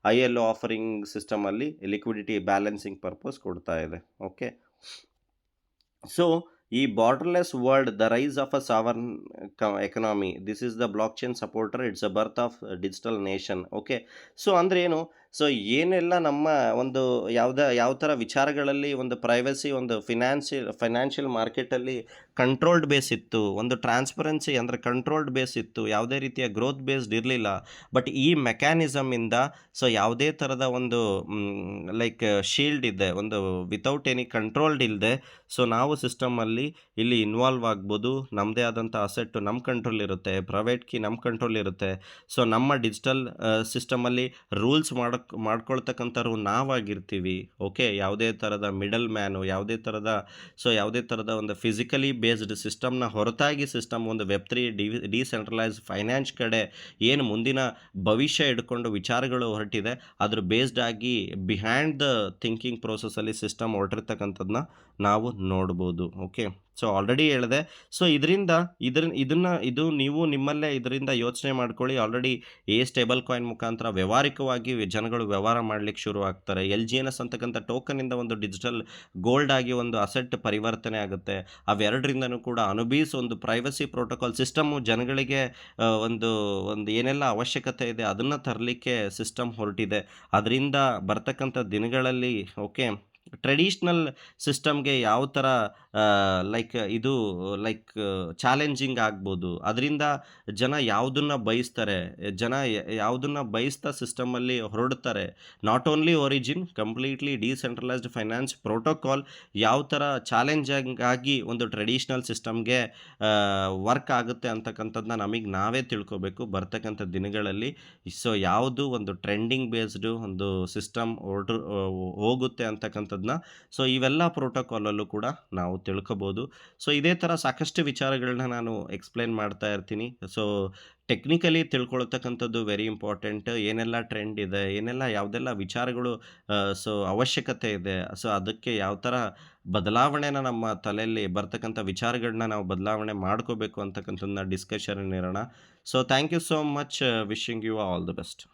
ILO ಆಫರಿಂಗ್ ಸಿಸ್ಟಮಲ್ಲಿ ಲಿಕ್ವಿಡಿಟಿ ಬ್ಯಾಲೆನ್ಸಿಂಗ್ ಪರ್ಪಸ್ ಕೊಡ್ತಾ ಇದೆ. ಓಕೆ, ಸೊ ಈ borderless world, the rise of a sovereign economy, this is the blockchain supporter, it's a birth of digital nation. Okay, so ಅಂದರೆ ಏನು, so ಏನೆಲ್ಲ ನಮ್ಮ ಒಂದು ಯಾವ ಥರ ವಿಚಾರಗಳಲ್ಲಿ ಒಂದು ಪ್ರೈವಸಿ, ಒಂದು ಫೈನಾನ್ಷಿಯಲ್ ಮಾರ್ಕೆಟಲ್ಲಿ ಕಂಟ್ರೋಲ್ಡ್ ಬೇಸ್ ಇತ್ತು, ಒಂದು ಟ್ರಾನ್ಸ್ಪರೆನ್ಸಿ ಅಂದರೆ ಕಂಟ್ರೋಲ್ಡ್ ಬೇಸ್ ಇತ್ತು, ಯಾವುದೇ ರೀತಿಯ ಗ್ರೋತ್ ಬೇಸ್ಡ್ ಇರಲಿಲ್ಲ. ಬಟ್ ಈ ಮೆಕ್ಯಾನಿಸಮಿಂದ ಸೊ ಯಾವುದೇ ಥರದ ಒಂದು ಲೈಕ್ ಶೀಲ್ಡ್ ಇದೆ, ಒಂದು ವಿತೌಟ್ ಎನಿ ಕಂಟ್ರೋಲ್ಡ್ ಇಲ್ಲದೆ, ಸೊ ನಾವು ಸಿಸ್ಟಮಲ್ಲಿ ಇಲ್ಲಿ ಇನ್ವಾಲ್ವ್ ಆಗ್ಬೋದು. ನಮ್ಮದೇ ಆದಂಥ ಅಸೆಟ್ಟು ನಮ್ಮ ಕಂಟ್ರೋಲ್ ಇರುತ್ತೆ, ಪ್ರೈವೇಟ್ ಕೀ ನಮ್ಮ ಕಂಟ್ರೋಲ್ ಇರುತ್ತೆ. ಸೊ ನಮ್ಮ ಡಿಜಿಟಲ್ ಸಿಸ್ಟಮಲ್ಲಿ ರೂಲ್ಸ್ ಮಾಡ್ಕೊಳ್ತಕ್ಕಂಥವ್ರು ನಾವಾಗಿರ್ತೀವಿ. ಓಕೆ, ಯಾವುದೇ ಥರದ ಮಿಡಲ್ ಮ್ಯಾನು, ಯಾವುದೇ ಥರದ ಒಂದು ಫಿಸಿಕಲಿ ಬೇಸ್ಡ್ ಸಿಸ್ಟಮ್ನ ಹೊರತಾಗಿ ಸಿಸ್ಟಮ್ ಒಂದು Web3 ಡಿಸೆಂಟ್ರಲೈಸ್ಡ್ ಫೈನಾನ್ಸ್ ಕಡೆ ಏನು ಮುಂದಿನ ಭವಿಷ್ಯ ಹಿಡ್ಕೊಂಡು ವಿಚಾರಗಳು ಹೊರಟಿದೆ, ಅದ್ರ ಬೇಸ್ಡ್ ಆಗಿ ಬಿಹೈಂಡ್ ದ ಥಿಂಕಿಂಗ್ ಪ್ರೋಸೆಸ್ಸಲ್ಲಿ ಸಿಸ್ಟಮ್ ಹೊರಟಿರ್ತಕ್ಕಂಥದ್ದನ್ನ ನಾವು ನೋಡ್ಬೋದು. ಓಕೆ, ಸೊ ಆಲ್ರೆಡಿ ಹೇಳಿದೆ. ಸೊ ಇದು ನೀವು ನಿಮ್ಮಲ್ಲೇ ಇದರಿಂದ ಯೋಚನೆ ಮಾಡ್ಕೊಳ್ಳಿ. ಆಲ್ರೆಡಿ ಸ್ಟೇಬಲ್ ಕಾಯಿನ್ ಮುಖಾಂತರ ವ್ಯಾವಹಾರಿಕವಾಗಿ ಜನಗಳು ವ್ಯವಹಾರ ಮಾಡಲಿಕ್ಕೆ ಶುರು ಆಗ್ತಾರೆ. LGNS ಅಂತಕ್ಕಂಥ ಟೋಕನಿಂದ ಒಂದು ಡಿಜಿಟಲ್ ಗೋಲ್ಡ್ ಆಗಿ ಒಂದು ಅಸೆಟ್ ಪರಿವರ್ತನೆ ಆಗುತ್ತೆ. ಅವೆರಡರಿಂದನೂ ಕೂಡ ಅನುಬೀಸ್ ಒಂದು ಪ್ರೈವಸಿ ಪ್ರೋಟೋಕಾಲ್ ಸಿಸ್ಟಮು ಜನಗಳಿಗೆ ಒಂದು ಏನೆಲ್ಲ ಅವಶ್ಯಕತೆ ಇದೆ ಅದನ್ನು ತರಲಿಕ್ಕೆ ಸಿಸ್ಟಮ್ ಹೊರಟಿದೆ. ಅದರಿಂದ ಬರ್ತಕ್ಕಂಥ ದಿನಗಳಲ್ಲಿ ಓಕೆ, ಟ್ರೆಡಿಷ್ನಲ್ ಸಿಸ್ಟಮ್ಗೆ ಯಾವ ಥರ ಲೈಕ್ ಚಾಲೆಂಜಿಂಗ್ ಆಗ್ಬೋದು. ಅದರಿಂದ ಜನ ಯಾವುದನ್ನು ಬಯಸ್ತಾರೆ, ಯಾವುದನ್ನು ಬಯಸ್ತಾ ಸಿಸ್ಟಮಲ್ಲಿ ಹೊರಡ್ತಾರೆ. Not only Origin, completely decentralised finance protocol ಯಾವ ಥರ ಚಾಲೆಂಜಿಂಗ್ ಆಗಿ ಒಂದು ಟ್ರೆಡಿಷ್ನಲ್ ಸಿಸ್ಟಮ್ಗೆ ವರ್ಕ್ ಆಗುತ್ತೆ ಅಂತಕ್ಕಂಥದ್ದನ್ನ ನಮಗೆ ನಾವೇ ತಿಳ್ಕೊಬೇಕು ಬರ್ತಕ್ಕಂಥ ದಿನಗಳಲ್ಲಿ. ಸೊ ಯಾವುದು ಒಂದು ಟ್ರೆಂಡಿಂಗ್ ಬೇಸ್ಡು ಒಂದು ಸಿಸ್ಟಮ್ ಹೋಗುತ್ತೆ ಅಂತಕ್ಕಂಥದ್ದನ್ನ, ಸೊ ಇವೆಲ್ಲ ಪ್ರೋಟೋಕಾಲಲ್ಲೂ ಕೂಡ ನಾವು ತಿಳ್ಕೊಬೋದು. ಸೊ ಇದೇ ಥರ ಸಾಕಷ್ಟು ವಿಚಾರಗಳನ್ನ ನಾನು ಎಕ್ಸ್ಪ್ಲೇನ್ ಮಾಡ್ತಾ ಇರ್ತೀನಿ. ಸೊ ಟೆಕ್ನಿಕಲಿ ತಿಳ್ಕೊಳ್ತಕ್ಕಂಥದ್ದು ವೆರಿ ಇಂಪಾರ್ಟೆಂಟ್. ಏನೆಲ್ಲ ಟ್ರೆಂಡ್ ಇದೆ, ಯಾವುದೆಲ್ಲ ವಿಚಾರಗಳು ಸೊ ಅವಶ್ಯಕತೆ ಇದೆ, ಸೊ ಅದಕ್ಕೆ ಯಾವ ಥರ ಬದಲಾವಣೆನ ನಮ್ಮ ತಲೆಯಲ್ಲಿ ಬರ್ತಕ್ಕಂಥ ವಿಚಾರಗಳನ್ನ ನಾವು ಬದಲಾವಣೆ ಮಾಡ್ಕೋಬೇಕು ಅಂತಕ್ಕಂಥದ್ದನ್ನ ಡಿಸ್ಕಷನ್ ಇರೋಣ. So thank you so much, wishing you all the best.